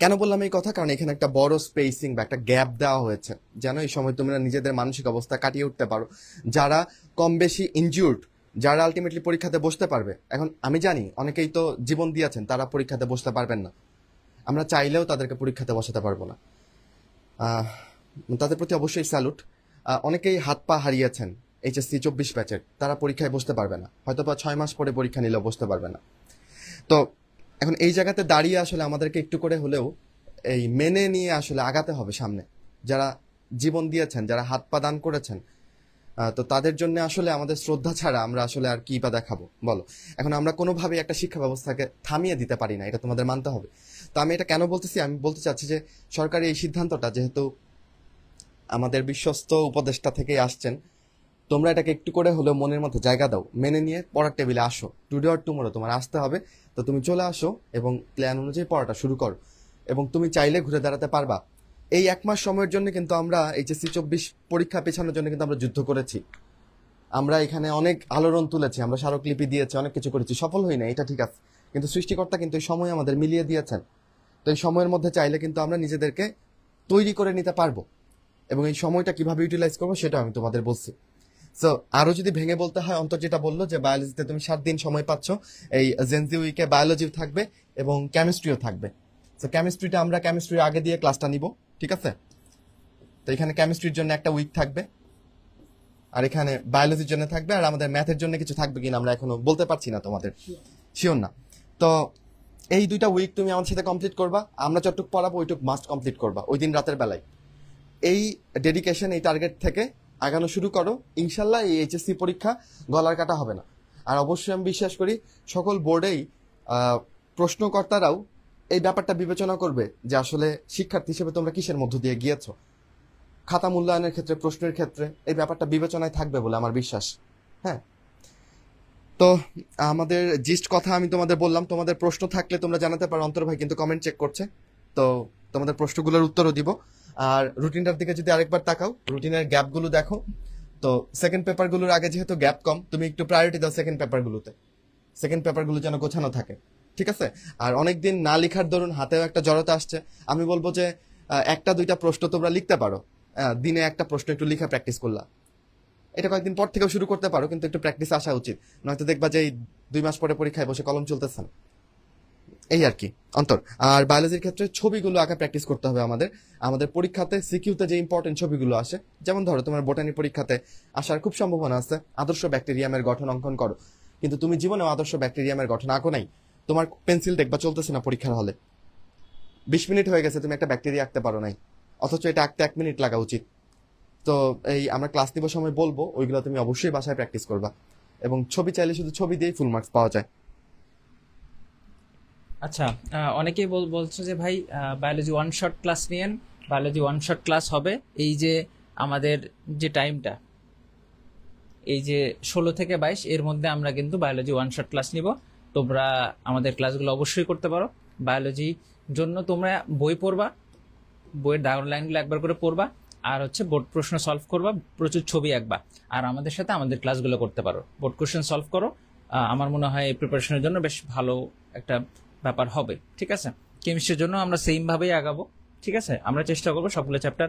কেন বললাম এই কথা? কারণ এখানে একটা বড় স্পেসিং বা একটা গ্যাপ দেওয়া হয়েছে, যেন এই সময় তোমরা নিজেদের মানসিক অবস্থা কাটিয়ে উঠতে পারো। যারা কম বেশি ইনজিউর্ড, যারা আলটিমেটলি পরীক্ষাতে বসতে পারবে। এখন আমি জানি অনেকেই তো জীবন দিয়েছেন, তারা পরীক্ষাতে বসতে পারবেন না, আমরা চাইলেও তাদেরকে পরীক্ষাতে বসাতে পারবো না, তাদের প্রতি অবশ্যই স্যালুট। অনেকেই হাত পা হারিয়েছেন HSC 24 ব্যাচের, তারা পরীক্ষায় বসতে পারবে না, হয়তো বা 6 মাস পরে পরীক্ষা নিলেও বসতে পারবে না। তো এখন এই জায়গাতে দাঁড়িয়ে আসলে আমাদেরকে একটু করে হলেও এই মেনে নিয়ে আসলে আগাতে হবে সামনে। যারা জীবন দিয়েছেন, যারা হাত পা দান করেছেন, তো তাদের জন্য আসলে আমাদের শ্রদ্ধা ছাড়া আমরা আসলে আর কি বা দেখাবো বলো? এখন আমরা কোনোভাবে একটা শিক্ষা ব্যবস্থাকে থামিয়ে দিতে পারি না, এটা তোমাদের মানতে হবে। তো আমি এটা কেন বলতেছি? আমি বলতে চাচ্ছি যে সরকারি এই সিদ্ধান্তটা যেহেতু আমাদের বিশ্বস্ত উপদেষ্টা থেকেই আসছেন, তোমরা এটাকে একটু করে হলেও মনের মধ্যে জায়গা দাও, মেনে নিয়ে পড়ার টেবিলে আসো। টুডে অর টুমরো তোমার আসতে হবে, তো তুমি চলে আসো এবং প্ল্যান অনুযায়ী পড়াটা শুরু করো, এবং তুমি চাইলে ঘুরে দাঁড়াতে পারবা। এই 1 মাস সময়ের জন্য কিন্তু আমরা HSC 24 পরীক্ষা পেছানোর জন্য কিন্তু আমরা যুদ্ধ করেছি, আমরা এখানে অনেক আলোড়ন তুলেছি, আমরা স্মারকলিপি দিয়েছি, অনেক কিছু করেছি, সফল হই না এটা ঠিক আছে, কিন্তু সৃষ্টিকর্তা কিন্তু এই সময় আমাদের মিলিয়ে দিয়েছেন। তো এই সময়ের মধ্যে চাইলে কিন্তু আমরা নিজেদেরকে তৈরি করে নিতে পারবো, এবং এই সময়টা কিভাবে ইউটিলাইজ করবো সেটা আমি তোমাদের বলছি। সো আরো যদি ভেঙে বলতে হয়, অন্তর যেটা বললো যে বায়োলজিতে তুমি 7 দিন সময় পাচ্ছ, এই জেনজি উইকে বায়োলজিও থাকবে এবং কেমিস্ট্রিও থাকবে। সো কেমিস্ট্রিটা আমরা কেমিস্ট্রির আগে দিয়ে ক্লাসটা নিব, ঠিক আছে? তো এখানে কেমিস্ট্রির জন্য একটা উইক থাকবে, আর এখানে বায়োলজির জন্য থাকবে, আর আমাদের ম্যাথের জন্য কিছু থাকবে কিনা আমরা এখনো বলতে পারছি না, তোমাদের শিওর না। তো এই 2টা উইক তুমি আমার সাথে কমপ্লিট করবা, আমরা যতটুকু পড়াবো ওইটুকু মাস্ট কমপ্লিট করবা ওই দিন রাতের বেলায়। এই ডেডিকেশন, এই টার্গেট থেকে আগানো শুরু করো, ইনশাল্লাহ এই এইচএসসি পরীক্ষা গলার কাটা হবে না। আর অবশ্যই আমি বিশ্বাস করি সকল বোর্ডেই প্রশ্নকর্তারাও এই ব্যাপারটা বিবেচনা করবে যে আসলে শিক্ষার্থী হিসেবে তোমরা কিসের মধ্য দিয়ে গিয়েছো। খাতা মূল্যায়নের ক্ষেত্রে, প্রশ্নের ক্ষেত্রে এই ব্যাপারটা বিবেচনায় থাকবে বলে আমার বিশ্বাস। হ্যাঁ, তো আমাদের জিস্ট কথা আমি তোমাদের বললাম। তোমাদের প্রশ্ন থাকলে তোমরা জানাতে পারো, অন্তর ভাই কিন্তু কমেন্ট চেক করছে, তো তোমাদের প্রশ্নগুলোর উত্তরও দিব। আর রুটিনটার দিকে যদি আরেকবার তাকাও, রুটিনের গ্যাপগুলো দেখো। তো সেকেন্ড পেপারগুলোর আগে যেহেতু গ্যাপ কম, তুমি একটু প্রায়োরিটি দাও সেকেন্ড পেপারগুলোতে, সেকেন্ড পেপারগুলো যেন গোছানো থাকে, ঠিক আছে? আর অনেকদিন না লিখার দরুন হাতেও একটা জড়তা আসছে, আমি বলবো যে 1-2টা প্রশ্ন তোমরা লিখতে পারো, দিনে একটা প্রশ্ন একটু লিখা প্র্যাকটিস করলা, এটা কয়েকদিন পর থেকেও শুরু করতে পারো, কিন্তু একটু প্র্যাকটিস আসা উচিত, নয়তো দেখবা যে এই 2 মাস পরে পরীক্ষায় বসে কলম চলতেছে না। এই আর কি অন্তর। আর বায়োলজির ক্ষেত্রে ছবিগুলো আঁকা প্র্যাকটিস করতে হবে আমাদের। আমাদের পরীক্ষাতে সিকিউতে যে ইম্পর্টেন্ট ছবিগুলো আসে, যেমন ধরো তোমার বোটানি পরীক্ষাতে আসার খুব সম্ভাবনা আছে আদর্শ ব্যাকটেরিয়ামের গঠন অঙ্কন করো, কিন্তু তুমি জীবনেও আদর্শ ব্যাকটেরিয়ামের গঠন আঁকো নাই, তোমার পেন্সিল দেখবা চলতেছে না পরীক্ষার হলে, 20 মিনিট হয়ে গেছে তুমি একটা ব্যাকটেরিয়া আঁকতে পারো নাই, অথচ এটা আঁকতে 1 মিনিট লাগা উচিত। তো এই আমরা ক্লাস নিব সময় বলবো, ওইগুলো তুমি অবশ্যই বাসায় প্র্যাকটিস করবা। এবং ছবি চাইলে শুধু ছবি দিয়েই ফুল মার্কস পাওয়া যায়। আচ্ছা, অনেকেই বলছো যে ভাই বায়োলজি ওয়ান শট ক্লাস নিয়েন, বায়োলজি ওয়ান শট ক্লাস হবে। এই যে আমাদের যে টাইমটা, এই যে 16 থেকে 22 এর মধ্যে আমরা কিন্তু বায়োলজি ওয়ান শট ক্লাস নিব। তোমরা আমাদের ক্লাসগুলো অবশ্যই করতে পারো। বায়োলজি জন্য তোমরা বই পড়বা, বইয়ের ডাউন লাইনগুলো একবার করে পড়বা, আর হচ্ছে বোর্ড প্রশ্ন সলভ করবা, প্রচুর ছবি আঁকবা, আর আমাদের সাথে আমাদের ক্লাসগুলো করতে পারো, বোর্ড কোশ্চেন সলভ করো। আমার মনে হয় এই প্রিপারেশনের জন্য বেশ ভালো একটা ব্যাপার হবে, ঠিক আছে? কেমিস্ট্রির জন্য আমরা সেম ভাবেই আগাবো, ঠিক আছে? আমরা চেষ্টা করবো সবগুলো চ্যাপ্টার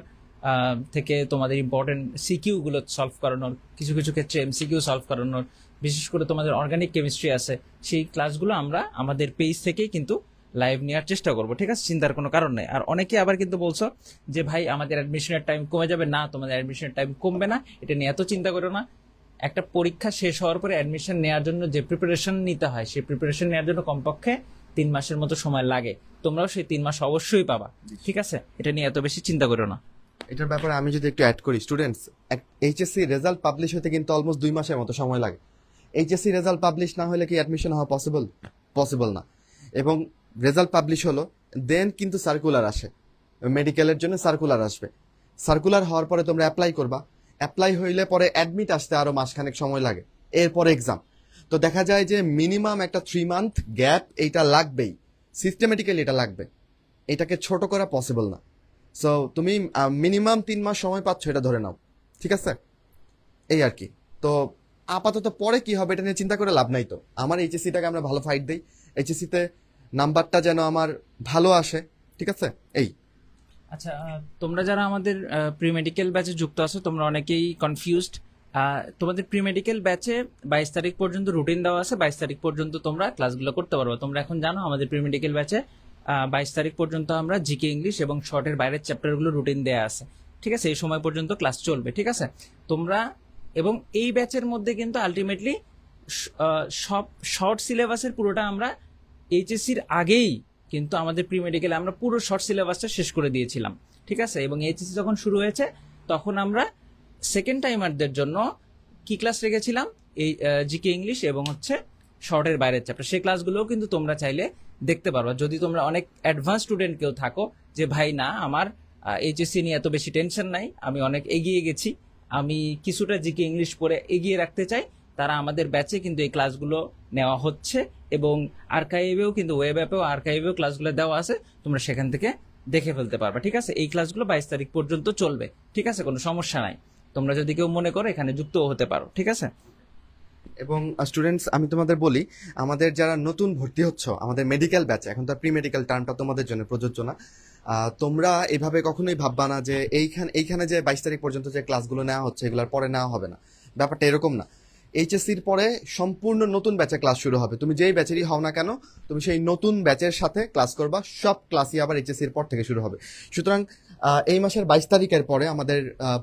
থেকে তোমাদের ইম্পর্টেন্ট সিকিউ গুলো সলভ করানোর, কিছু কিছু ক্ষেত্রে এমসিকিউ সলভ করানোর। বিশেষ করে তোমাদের অর্গানিক কেমিস্ট্রি আছে, সেই ক্লাসগুলো আমরা আমাদের পেজ থেকেই কিন্তু লাইভ নেওয়ার চেষ্টা করবো, ঠিক আছে? চিন্তার কোনো কারণ নেই। আর অনেকে আবার কিন্তু বলছো যে ভাই আমাদের অ্যাডমিশনের টাইম কমে যাবে, না তোমাদের অ্যাডমিশনের টাইম কমবে না, এটা নিয়ে এত চিন্তা করো না। একটা পরীক্ষা শেষ হওয়ার পরে অ্যাডমিশন নেওয়ার জন্য যে প্রিপারেশন নিতে হয়, সেই প্রিপারেশন নেওয়ার জন্য কমপক্ষে 3 মাসের মতো সময় লাগে, তোমরাও সেই 3 মাস অবশ্যই পাবা, ঠিক আছে? এটা নিয়ে এত বেশি চিন্তা করো না। এটার ব্যাপারে আমি যদি একটু অ্যাড করি, স্টুডেন্টস, এইচএসসি রেজাল্ট পাবলিশ হতে কিন্তু অলমোস্ট 2 মাসের মতো সময় লাগে। এইচএসসি রেজাল্ট পাবলিশ না হলে কি অ্যাডমিশন হওয়া পসিবল না। এবং রেজাল্ট পাবলিশ হলো, দেন কিন্তু সার্কুলার আসে, মেডিকেলের জন্য সার্কুলার আসবে, সার্কুলার হওয়ার পরে তোমরা অ্যাপ্লাই করবা, অ্যাপ্লাই হইলে পরে অ্যাডমিট আসতে আরো মাসখানেক সময় লাগে, এরপরে এক্সাম। তো দেখা যায় যে মিনিমাম একটা 3 মান্থ গ্যাপ এইটা লাগবেই, সিস্টেমেটিক্যালি এটা লাগবে, এটাকে ছোট করা পসিবল না। সো তুমি মিনিমাম 3 মাস সময় পাচ্ছ, এটা ধরে নাও, ঠিক আছে? এই আর কি। তো আপাতত পরে কি হবে এটা নিয়ে চিন্তা করে লাভ নাই। তো আমার এইচএসসিটাকে আমরা ভালো ফাইট দেই, এইচএসসিতে নাম্বারটা যেন আমার ভালো আসে, ঠিক আছে? এই আচ্ছা, তোমরা যারা আমাদের প্রি মেডিকেল ব্যাচে যুক্ত আছো, তোমরা অনেকেই কনফিউজড। তোমাদের প্রি মেডিকেল ব্যাচে 22 তারিখ পর্যন্ত রুটিন দেওয়া আছে, 22 তারিখ পর্যন্ত তোমরা ক্লাসগুলো করতে পারবে। তোমরা এখন জানো আমাদের প্রি মেডিকেল ব্যাচে 22 তারিখ পর্যন্ত আমরা জিকে ইংলিশ এবং শর্টের বাইরের চ্যাপ্টারগুলো রুটিন দেওয়া আছে, ঠিক আছে? এই সময় পর্যন্ত ক্লাস চলবে, ঠিক আছে? তোমরা এবং এই ব্যাচের মধ্যে কিন্তু আলটিমেটলি সব শর্ট সিলেবাসের পুরোটা আমরা এইচএসসির আগেই কিন্তু আমাদের প্রি মেডিকেলে আমরা পুরো শর্ট সিলেবাসটা শেষ করে দিয়েছিলাম, ঠিক আছে? এবং এইচএসসি যখন শুরু হয়েছে তখন আমরা সেকেন্ড টাইমারদের জন্য কি ক্লাস রেখেছিলাম, এই জিকে ইংলিশ এবং হচ্ছে শর্টের বাইরের চ্যাপ্টার, সেই ক্লাসগুলোও কিন্তু তোমরা চাইলে দেখতে পারো। যদি তোমরা অনেক অ্যাডভান্স স্টুডেন্ট কেউ থাকো যে ভাই না আমার এইচএসসি নিয়ে এত বেশি টেনশন নাই, আমি অনেক এগিয়ে গেছি, আমি কিছুটা জিকে ইংলিশ পড়ে এগিয়ে রাখতে চাই, তারা আমাদের ব্যাচে কিন্তু এই ক্লাসগুলো নেওয়া হচ্ছে এবং আর্কাইভেও কিন্তু ওয়েব অ্যাপেও আর্কাইভেও ক্লাসগুলো দেওয়া আছে, তোমরা সেখান থেকে দেখে ফেলতে পারবে, ঠিক আছে? এই ক্লাসগুলো 22 তারিখ পর্যন্ত চলবে, ঠিক আছে? কোনো সমস্যা নাই, তোমরা যদি কেউ মনে করো এখানে যুক্তও হতে পারো, ঠিক আছে? এবং স্টুডেন্টস আমি তোমাদের বলি, আমাদের যারা নতুন ভর্তি হচ্ছ আমাদের মেডিকেল ব্যাচে, এখন তো প্রি মেডিকেল টার্মটা তোমাদের জন্য প্রযোজ্য না, তোমরা এভাবে কখনোই ভাববা না যে এইখানে যে 22 তারিখ পর্যন্ত যে ক্লাসগুলো নেওয়া হচ্ছে এগুলোর পরে নেওয়া হবে না, ব্যাপারটা এরকম না। এইচএসসির পরে সম্পূর্ণ নতুন ব্যাচে ক্লাস শুরু হবে, তুমি যেই ব্যাচেরই হও না কেন তুমি সেই নতুন ব্যাচের সাথে ক্লাস করবা, সব ক্লাসই আবার এইচএসসির পর থেকে শুরু হবে। সুতরাং এই মাসের 22 তারিখের পরে আমাদের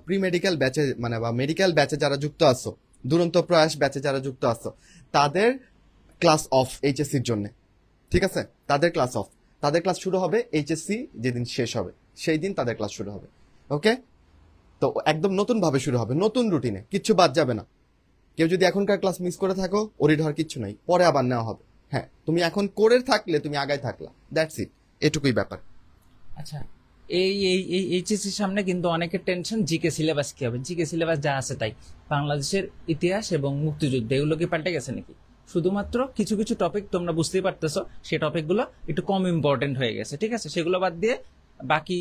প্রি মেডিকেল ব্যাচে মানে বা মেডিকেল ব্যাচে যারা যুক্ত আছো, দুরন্ত প্রয়াস ব্যাচে যারা যুক্ত আছো, তাদের ক্লাস অফ এইচএসসির জন্য, ঠিক আছে, তাদের ক্লাস অফ। তাদের ক্লাস শুরু হবে এইচএসসি যেদিন শেষ হবে সেই দিন তাদের ক্লাস শুরু হবে। ওকে, তো একদম নতুন ভাবে শুরু হবে, নতুন রুটিনে, কিচ্ছু বাদ যাবে না। কেউ যদি এখনকার ক্লাস মিস করে থাকো, ওরিড হওয়ার কিচ্ছু নাই, পরে আবার নেওয়া হবে। হ্যাঁ, তুমি এখন করে থাকলে তুমি আগায় থাকলা, দ্যাটস ইট, এটুকুই ব্যাপার। আচ্ছা, এই এই এই এইচএসসির সামনে কিন্তু অনেকের টেনশন জিকে সিলেবাস কি হবে। জিকে সিলেবাস যা আছে তাই, বাংলাদেশের ইতিহাস এবং মুক্তিযুদ্ধ এগুলো কি পাল্টে গেছে নাকি? শুধুমাত্র কিছু কিছু টপিক তোমরা বুঝতেই পারতেছো, সেই টপিকগুলো একটু কম ইম্পর্টেন্ট হয়ে গেছে, ঠিক আছে? সেগুলো বাদ দিয়ে বাকি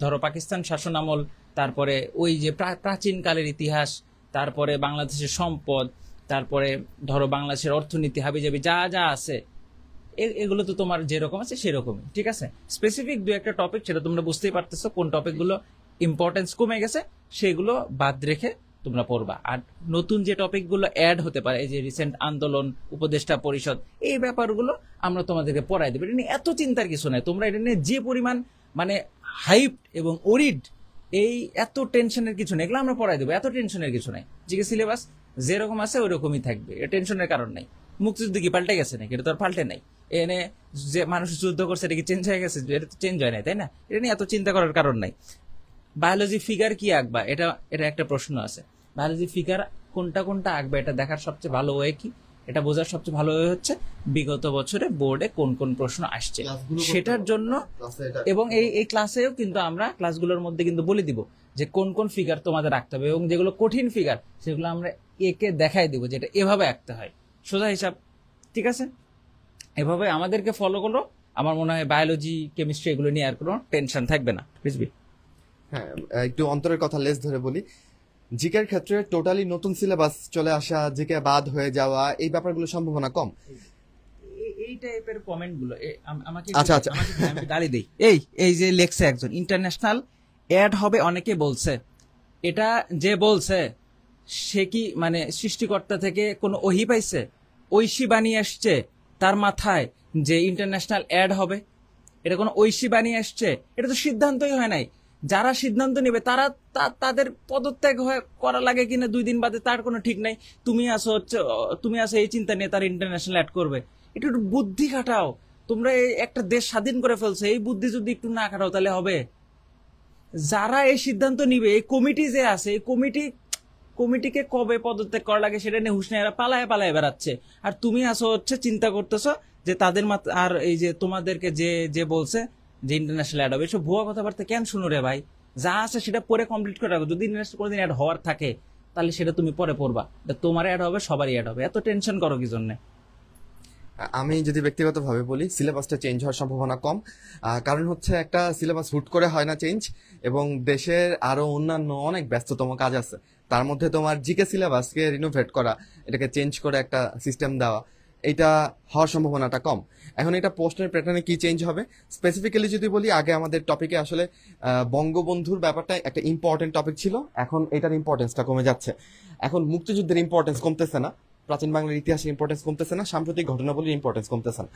ধরো পাকিস্তান শাসন আমল, তারপরে ওই যে প্রাচীনকালের ইতিহাস, তারপরে বাংলাদেশের সম্পদ, তারপরে ধরো বাংলাদেশের অর্থনীতি, হাবিজাবি যা যা আছে এগুলো তো তোমার যেরকম আছে সেরকমই, ঠিক আছে? স্পেসিফিক দু একটা টপিক, সেটা তোমরা বুঝতেই পারতেছো কোন টপিকগুলো ইম্পর্টেন্স কমে গেছে, সেগুলো বাদ রেখে তোমরা পড়বা। আর নতুন যে টপিকগুলো অ্যাড হতে পারে, এই যে রিসেন্ট আন্দোলন, উপদেষ্টা পরিষদ, এই ব্যাপারগুলো আমরা তোমাদেরকে পড়াই দেবো। এটা নিয়ে এত চিন্তার কিছু নাই। তোমরা এটা নিয়ে যে পরিমাণ মানে হাইপ এবং ওরিড, এই এত টেনশনের কিছু নেই, এগুলো আমরা পড়াই দেবো, এত টেনশনের কিছু নাই। জিকে সিলেবাস যেরকম আছে ওই রকমই থাকবে, এটা টেনশনের কারণ নাই। মুক্তিযুদ্ধ কি পাল্টে গেছে নাকি? এটা তো আর পাল্টে নাই। এনে যে মানুষ যুদ্ধ করছে এটা কি চেঞ্জ হয়ে গেছে? এটা তো চেঞ্জ হয় নাই, তাই না? এটা নিয়ে এত চিন্তা করার কারণ নাই। বায়োলজি ফিগার কি আঁকবা, এটা এটা একটা প্রশ্ন আছে। বায়োলজি ফিগার কোনটা কোনটা আঁকবে এটা দেখার সবচেয়ে ভালো ওয়ে কি, এটা বোঝার সবচেয়ে ভালো ওয়ে হচ্ছে বিগত বছরে বোর্ডে কোন কোন প্রশ্ন আসছে সেটার জন্য। এবং এই এই ক্লাসেও কিন্তু আমরা ক্লাসগুলোর মধ্যে কিন্তু বলে দিব যে কোন কোন ফিগার তোমাদের আঁকতে হবে, এবং যেগুলো কঠিন ফিগার সেগুলো আমরা একে দেখাই দিব যেটা এভাবে আঁকতে হয়, সোজা হিসাব, ঠিক আছে? এভাবে আমাদেরকে ফলো করো, আমার মনে হয় বায়োলজি, কেমিস্ট্রি এগুলো নিয়ে আর কোনো টেনশন থাকবে না, বুঝবি? হ্যাঁ, একটু অন্তরের কথা লেস ধরে বলি, জিকের ক্ষেত্রে টোটালি নতুন সিলেবাস চলে আসা, জিকে বাদ হয়ে যাওয়া, এই ব্যাপারগুলো সম্ভাবনা কম। এই টাইপের কমেন্ট গুলো আমাকে আচ্ছা আচ্ছা, আমি গালি দেই। এই এই যে লেখছে একজন ইন্টারন্যাশনাল অ্যাড হবে, অনেকে বলছে, এটা যে বলছে সে কি মানে সৃষ্টিকর্তা থেকে কোনো ওহি পাইছে? ঐশী বানিয়ে আসছে তার মাথায় যে ইন্টারন্যাশনাল অ্যাড হবে? এটা কোনো ঐশী বানিয়ে আসছে? এটা তো সিদ্ধান্তই হয় নাই। যারা সিদ্ধান্ত নেবে তারা তাদের পদত্যাগ করা লাগে কিনা 2 দিন বাদে তার কোনো ঠিক নাই। তুমি আসো এই চিন্তা নিয়ে তার ইন্টারন্যাশনাল অ্যাড করবে। একটু একটু বুদ্ধি খাটাও। তোমরা এই একটা দেশ স্বাধীন করে ফেলছো, এই বুদ্ধি যদি একটু না খাটাও তাহলে হবে? যারা এই সিদ্ধান্ত নিবে, এই কমিটি যে আছে, এই কমিটিকে কবে পদত্যাগ করা লাগে সেটা নিয়ে হুঁশিয়ারা পালায় পালায় বেড়াচ্ছে। আর তুমি আসো চিন্তা করতেছো যে তাদের আর এই যে তোমাদেরকে যে যে বলছে যে ইন্টারন্যাশনাল অ্যাড হবে, এসব ভুয়া কথাবার্তা কেন শুনো রে ভাই? যা আছে সেটা পরে কমপ্লিট করে রাখো। যদি ইন্টারন্যাশনাল কোনোদিন অ্যাড হওয়ার থাকে তাহলে সেটা তুমি পরে পড়বা, তোমার অ্যাড হবে, সবারই অ্যাড হবে। এত টেনশন করো কি জন্য? আমি যদি ব্যক্তিগতভাবে বলি, সিলেবাসটা চেঞ্জ হওয়ার সম্ভাবনা কম। কারণ হচ্ছে একটা সিলেবাস হুট করে হয় না চেঞ্জ, এবং দেশের আরো অন্যান্য অনেক ব্যস্ততম কাজ আছে, তার মধ্যে তোমার জিকে সিলেবাসকে রিনোভেট করা, এটাকে চেঞ্জ করে একটা সিস্টেম দেওয়া, এটা হওয়ার সম্ভাবনাটা কম। এখন এটা প্রশ্নের প্যাটার্নে কি চেঞ্জ হবে স্পেসিফিক্যালি যদি বলি, আগে আমাদের টপিকে আসলে বঙ্গবন্ধুর ব্যাপারটা একটা ইম্পর্টেন্ট টপিক ছিল, এখন এটার ইম্পর্টেন্সটা কমে যাচ্ছে। এখন মুক্তিযুদ্ধের ইম্পর্টেন্স কমতেছে না, প্রাচীন বাংলার ইতিহাসের ইম্পর্টেন্স কমতেছে না, সাম্প্রতিক ঘটনাবলীর ইম্পর্টেন্স কমতেছে না।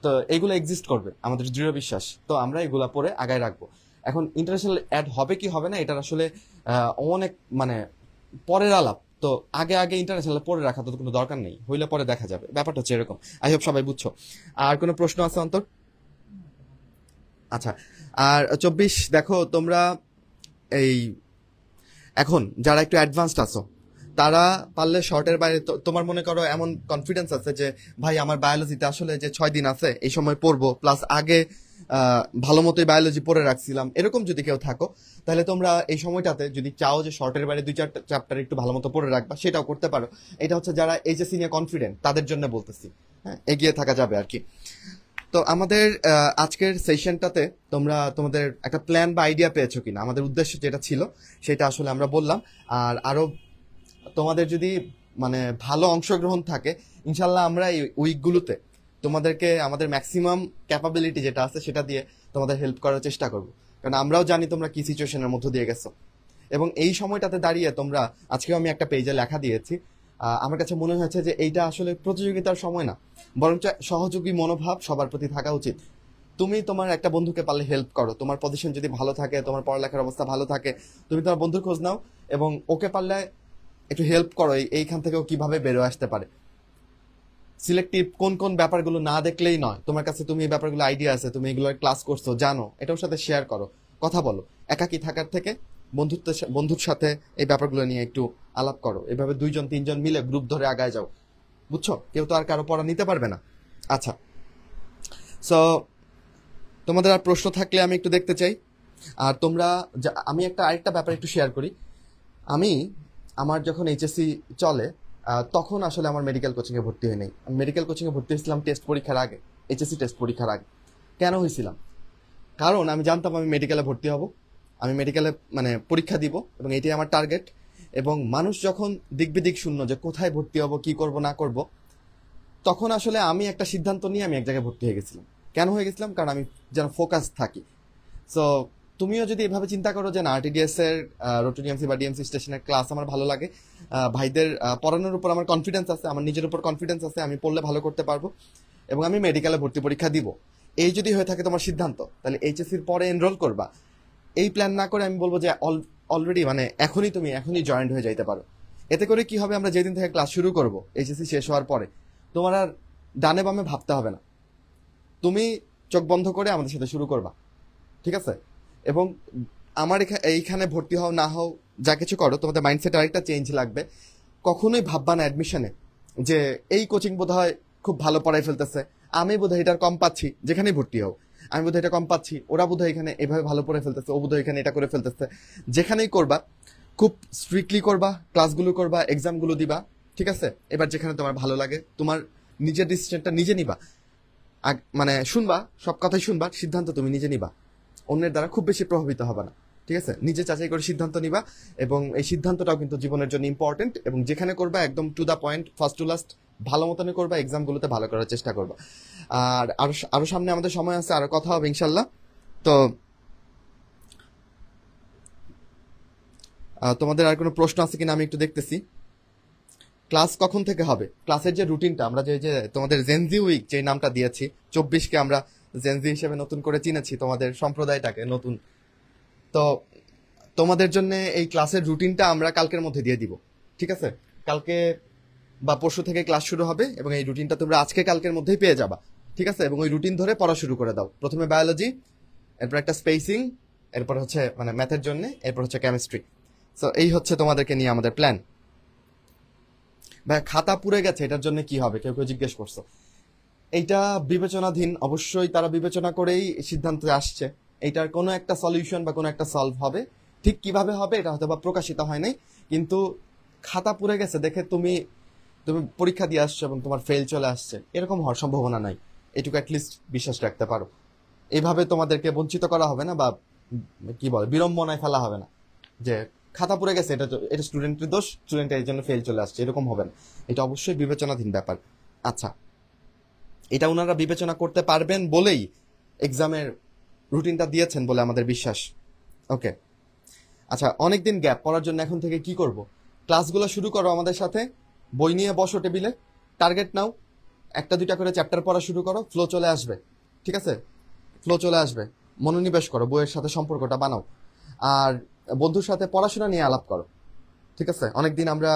তো এগুলো এক্সিস্ট করবে, আমাদের দৃঢ় বিশ্বাস। তো আমরা এগুলা পরে আগায় রাখবো। এখন ইন্টারন্যাশনাল অ্যাড হবে কি হবে না, এটার আসলে অনেক মানে পরের আলাপ। তো আগে আগে ইন্টারন্যাশনাল পরে রাখা তো কোনো দরকার নেই, হইলে পরে দেখা যাবে, ব্যাপারটা হচ্ছে এরকম। আই হোপ সবাই বুঝছো। আর কোনো প্রশ্ন আছে অন্তর? আচ্ছা, আর 24 দেখো তোমরা এই এখন যারা একটু অ্যাডভান্সড আছো, তারা পারলে শর্টের বাইরে, তোমার মনে করো এমন কনফিডেন্স আছে যে ভাই আমার বায়োলজিতে আসলে যে 6 দিন আছে এই সময় পড়বো, প্লাস আগে ভালো মতোই বায়োলজি পড়ে রাখছিলাম, এরকম যদি কেউ থাকো, তাহলে তোমরা এই সময়টাতে যদি চাও যে শর্টের বাইরে 2-4টা চ্যাপ্টার একটু ভালো মতো পড়ে রাখবা, সেটাও করতে পারো। এটা হচ্ছে যারা এইচএসসি নিয়ে কনফিডেন্ট তাদের জন্য বলতেছি, হ্যাঁ, এগিয়ে থাকা যাবে আর কি। তো আমাদের আজকের সেশনটাতে তোমরা তোমাদের একটা প্ল্যান বা আইডিয়া পেয়েছো কিনা, আমাদের উদ্দেশ্য যেটা ছিল সেটা আসলে আমরা বললাম। আর আরো তোমাদের যদি মানে ভালো অংশগ্রহণ থাকে, ইনশাল্লাহ আমরা এই উইকগুলোতে তোমাদেরকে আমাদের ম্যাক্সিমাম ক্যাপাবিলিটি যেটা আছে সেটা দিয়ে তোমাদের হেল্প করার চেষ্টা করব, কারণ আমরাও জানি তোমরা কি সিচুয়েশনের মধ্য দিয়ে গেছো। এবং এই সময়টাতে দাঁড়িয়ে তোমরা, আজকেও আমি একটা পেজে লেখা দিয়েছি, আমার কাছে মনে হয়েছে যে এইটা আসলে প্রতিযোগিতার সময় না, বরঞ্চ সহযোগী মনোভাব সবার প্রতি থাকা উচিত। তুমি তোমার একটা বন্ধুকে পারলে হেল্প করো, তোমার পজিশন যদি ভালো থাকে, তোমার পড়ালেখার অবস্থা ভালো থাকে, তুমি তোমার বন্ধুর খোঁজ নাও এবং ওকে পারলে একটু হেল্প করো এইখান থেকে ও কিভাবে বেরোয় আসতে পারে। সিলেক্টিভ কোন কোন ব্যাপারগুলো না দেখলেই নয়, তোমার কাছে তুমি এই ব্যাপারগুলো আইডিয়া আছে, তুমি এগুলো ক্লাস করছো, জানো, এটার সাথে শেয়ার করো, কথা বলো। একাকী থাকার থেকে বন্ধুর সাথে এই ব্যাপারগুলো নিয়ে একটু আলাপ করো। এভাবে 2-3 জন মিলে গ্রুপ ধরে আগায় যাও, বুঝছো? কেউ তো আর কারো পড়া নিতে পারবে না। আচ্ছা, সো তোমাদের আর প্রশ্ন থাকলে আমি একটু দেখতে চাই। আর তোমরা আমি আরেকটা ব্যাপার একটু শেয়ার করি। আমার যখন এইচএসসি চলে তখন আসলে আমার মেডিকেল কোচিংয়ে ভর্তি হয় নাই। আমি মেডিকেল কোচিংয়ে ভর্তি হয়েছিলাম টেস্ট পরীক্ষার আগে, এইচএসসি টেস্ট পরীক্ষার আগে। কেন হয়েছিলাম? কারণ আমি জানতাম আমি মেডিকেলে ভর্তি হব, আমি মেডিকেলে মানে পরীক্ষা দিব এবং এটাই আমার টার্গেট। এবং মানুষ যখন দিক বিদিক শূন্য যে কোথায় ভর্তি হব, কি করব না করব, তখন আসলে আমি একটা সিদ্ধান্ত নিয়ে আমি এক জায়গায় ভর্তি হয়ে গেছিলাম। কেন হয়ে গেছিলাম? কারণ আমি যেন ফোকাস থাকি। সো তুমিও যদি এভাবে চিন্তা করো যে না, আরটিডিএস এর রোটোডিএমসি বা ডিএমসি স্টেশনের ক্লাস আমার ভালো লাগে, ভাইদের পড়ানোর উপর আমার কনফিডেন্স আছে, আমার নিজের উপর কনফিডেন্স আছে, আমি পড়লে ভালো করতে পারবো এবং আমি মেডিকেলে ভর্তি পরীক্ষা দিব, এই যদি হয়ে থাকে তোমার সিদ্ধান্ত, তাহলে এইচএসসির পরে এনরোল করবা। এই প্ল্যান না করে আমি বলবো যে অলরেডি মানে এখনই জয়েন্ট হয়ে যাইতে পারো। এতে করে কি হবে, আমরা যেদিন থেকে ক্লাস শুরু করব এইচএসসি শেষ হওয়ার পরে, তোমার আর ডানে বামে ভাবতে হবে না, তুমি চোখ বন্ধ করে আমাদের সাথে শুরু করবা, ঠিক আছে? এবং আমার এইখানে ভর্তি হও না হও, যা কিছু করো, তোমাদের মাইন্ডসেট আরেকটা চেঞ্জ লাগবে। কখনোই ভাববা না অ্যাডমিশনে যে এই কোচিং বোধহয় খুব ভালো পড়াই ফেলতেছে, আমি বোধহয় এটার কম পাচ্ছি, যেখানেই ভর্তি হও আমি বোধহয় এটা কম পাচ্ছি, ওরা বোধহয় এখানে এভাবে ভালো পড়ে ফেলতেছে, ও বোধহয় এখানে এটা করে ফেলতেছে। যেখানেই করবা খুব স্ট্রিক্টলি করবা, ক্লাসগুলো করবা, এক্সামগুলো দিবা, ঠিক আছে? এবার যেখানে তোমার ভালো লাগে, তোমার নিজের ডিসিশনটা নিজে নিবা, মানে শুনবা, সব কথাই শুনবা, সিদ্ধান্ত তুমি নিজে নিবা, অন্যের দ্বারা খুব বেশি প্রভাবিত হবে না, ঠিক আছে? নিজে যাচাই করে সিদ্ধান্ত নিবা এবং এই সিদ্ধান্তটাও কিন্তু জীবনের জন্য ইম্পর্টেন্ট। এবং যেখানে করবা একদম to the point, first to last ভালো মতনই করবা, এক্সামগুলোতে ভালো করার চেষ্টা করবা। আর আরো সামনে আমাদের সময় আছে, আরো কথা হবে ইনশাল্লাহ। তো তোমাদের আর কোনো প্রশ্ন আছে কিনা আমি একটু দেখতেছি। ক্লাস কখন থেকে হবে? ক্লাসের যে রুটিনটা, আমরা যে তোমাদের জেনজি উইক যে নামটা দিয়েছি, 24কে আমরা জেনজি হিসেবে নতুন করে চিনেছি, তোমাদের সম্প্রদায়টাকে নতুন। তো তোমাদের জন্য এই ক্লাসের রুটিনটা আমরা কালকের মধ্যে দিয়ে দিব, ঠিক আছে? কালকে বা পরশু থেকে ক্লাস শুরু হবে এবং এই রুটিনটা তোমরা আজকে কালকের মধ্যেই পেয়ে যাবা, ঠিক আছে? এবং ওই রুটিন ধরে পড়া শুরু করে দাও। প্রথমে বায়োলজি, এরপর একটা স্পেসিং, এরপর হচ্ছে মানে ম্যাথের জন্য, এরপর হচ্ছে কেমিস্ট্রি। সো এই হচ্ছে তোমাদেরকে নিয়ে আমাদের প্ল্যান। ভাই খাতা পুড়ে গেছে, এটার জন্য কি হবে কেউ কেউ জিজ্ঞেস করছো। এইটা বিবেচনাধীন, অবশ্যই তারা বিবেচনা করেই সিদ্ধান্তে আসছে। এইটার কোনো একটা সলিউশন বা কোনো একটা সলভ হবে, ঠিক কিভাবে হবে এটা হয়তো বা প্রকাশিত হয় নাই, কিন্তু খাতা পুড়ে গেছে দেখে তুমি পরীক্ষা দিয়ে আসছো এবং তোমার ফেল চলে আসছে, এরকম হওয়ার সম্ভাবনা নাই, এটুকু অ্যাটলিস্ট বিশ্বাস রাখতে পারো। এইভাবে তোমাদেরকে বঞ্চিত করা হবে না বা কি বলে বিড়ম্বনায় ফেলা হবে না যে খাতা পুড়ে গেছে, এটা স্টুডেন্টের দোষ, স্টুডেন্টের এই জন্য ফেল চলে আসছে, এরকম হবে না। এটা অবশ্যই বিবেচনাধীন ব্যাপার। আচ্ছা, এটা ওনারা বিবেচনা করতে পারবেন বলেই এক্সামের রুটিনটা দিয়েছেন বলে আমাদের বিশ্বাস। ওকে, আচ্ছা, অনেকদিন গ্যাপ পড়ার জন্য এখন থেকে কি করব? ক্লাসগুলো শুরু করো আমাদের সাথে, বই নিয়ে বসো টেবিলে, টার্গেট নাও, 1-2টা করে চ্যাপ্টার পড়া শুরু করো, ফ্লো চলে আসবে, ঠিক আছে? ফ্লো চলে আসবে, মনোনিবেশ করো, বইয়ের সাথে সম্পর্কটা বানাও, আর বন্ধুর সাথে পড়াশোনা নিয়ে আলাপ করো, ঠিক আছে? অনেকদিন আমরা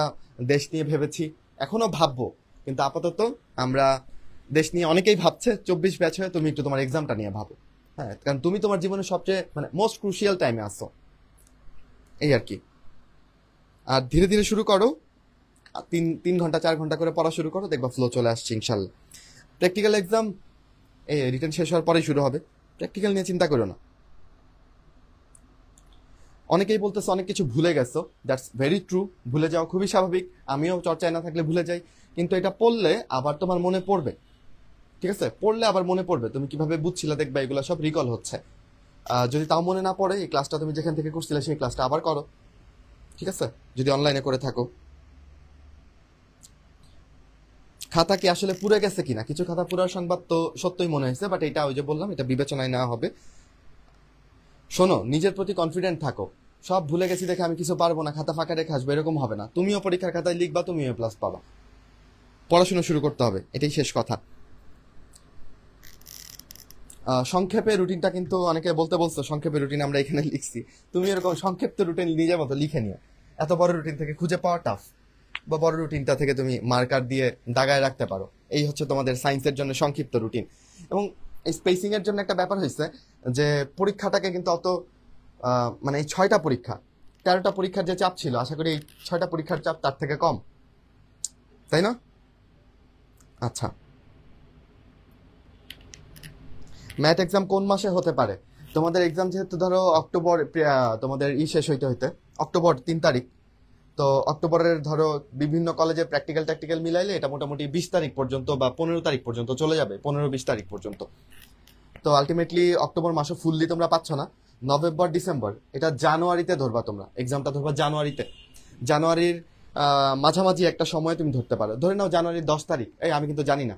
দেশ নিয়ে ভেবেছি, এখনো ভাববো, কিন্তু আপাতত আমরা দেশ নিয়ে অনেকেই ভাবছে, 24 ব্যাচ হয়ে তুমি একটু তোমার এক্সামটা নিয়ে ভাবো, হ্যাঁ, কারণ তুমি তোমার জীবনের সবচেয়ে মানে মোস্ট ক্রুশিয়াল টাইমে আসছো, এই আর কি। আর ধীরে ধীরে শুরু করো, 3 ঘন্টা 4 ঘন্টা করে পড়া শুরু করো, দেখবা ফ্লো চলে আসছে ইনশাল্লাহ। প্র্যাকটিক্যাল এক্সাম এই রিটেন শেষ হওয়ার পরেই শুরু হবে, প্র্যাকটিক্যাল নিয়ে চিন্তা করো না। অনেকেই বলতেছে অনেক কিছু ভুলে গেছো, দ্যাটস ভেরি ট্রু, ভুলে যাওয়া খুবই স্বাভাবিক, আমিও চর্চায় না থাকলে ভুলে যাই, কিন্তু এটা পড়লে আবার তোমার মনে পড়বে, ঠিক আছে? পড়লে আবার মনে পড়বে, তুমি কিভাবে বুঝছিলে দেখবা এগুলো সব রিকল হচ্ছে। যদি তাও মনে না পড়ে, এই ক্লাসটা তুমি যেখান থেকে করছিলে সেই ক্লাসটা আবার করো, ঠিক আছে? যদি অনলাইনে করে থাকো। খাতা কি আসলে পুড়ে গেছে কিনা, কিছু খাতা পুরার সংবাদ তো সত্যই মনে হয়েছে, বাট এটা ওই যে বললাম, এটা বিবেচনায় নেওয়া হবে। শোনো, নিজের প্রতি কনফিডেন্ট থাকো, সব ভুলে গেছি দেখে আমি কিছু পারবো না, খাতা ফাঁকা রেখে আসবো, এরকম হবে না। তুমিও পরীক্ষার খাতায় লিখবা, তুমিও প্লাস পাবা। পড়াশোনা শুরু করতে হবে, এটাই শেষ কথা। সংক্ষেপে রুটিনটা কিন্তু অনেকে বলছো সংক্ষেপে রুটিন আমরা এখানে লিখছি, তুমি এরকম সংক্ষিপ্ত রুটিন নিজের মতো লিখে নিও, এত বড় রুটিন থেকে খুঁজে পাওয়া টাফ। বা বড় রুটিনটা থেকে তুমি মার্কার দিয়ে দাগায় রাখতে পারো। এই হচ্ছে তোমাদের সায়েন্সের জন্য সংক্ষিপ্ত রুটিন। এবং এই স্পেসিং এর জন্য একটা ব্যাপার হয়েছে যে পরীক্ষাটাকে কিন্তু অত মানে এই 6টা পরীক্ষা 13টা পরীক্ষার যে চাপ ছিল, আশা করি এই 6টা পরীক্ষার চাপ তার থেকে কম, তাই না? আচ্ছা, ম্যাথ এক্সাম কোন মাসে হতে পারে? তোমাদের এক্সাম যেহেতু ধরো অক্টোবর, তোমাদের শেষ হইতে হইতে অক্টোবর 3 তারিখ, তো অক্টোবরের ধরো বিভিন্ন কলেজে প্র্যাকটিক্যাল ট্যাকটিক্যাল মিলাইলে এটা মোটামুটি 20 তারিখ পর্যন্ত বা 15 তারিখ পর্যন্ত চলে যাবে, 15-20 তারিখ পর্যন্ত। তো আলটিমেটলি অক্টোবর মাসও ফুললি তোমরা পাচ্ছ না। নভেম্বর ডিসেম্বর, এটা জানুয়ারিতে ধরবা, তোমরা এক্সামটা ধরবা জানুয়ারিতে। জানুয়ারির মাঝামাঝি একটা সময় তুমি ধরতে পারো, ধরে নাও জানুয়ারির 10 তারিখ। আমি কিন্তু জানি না,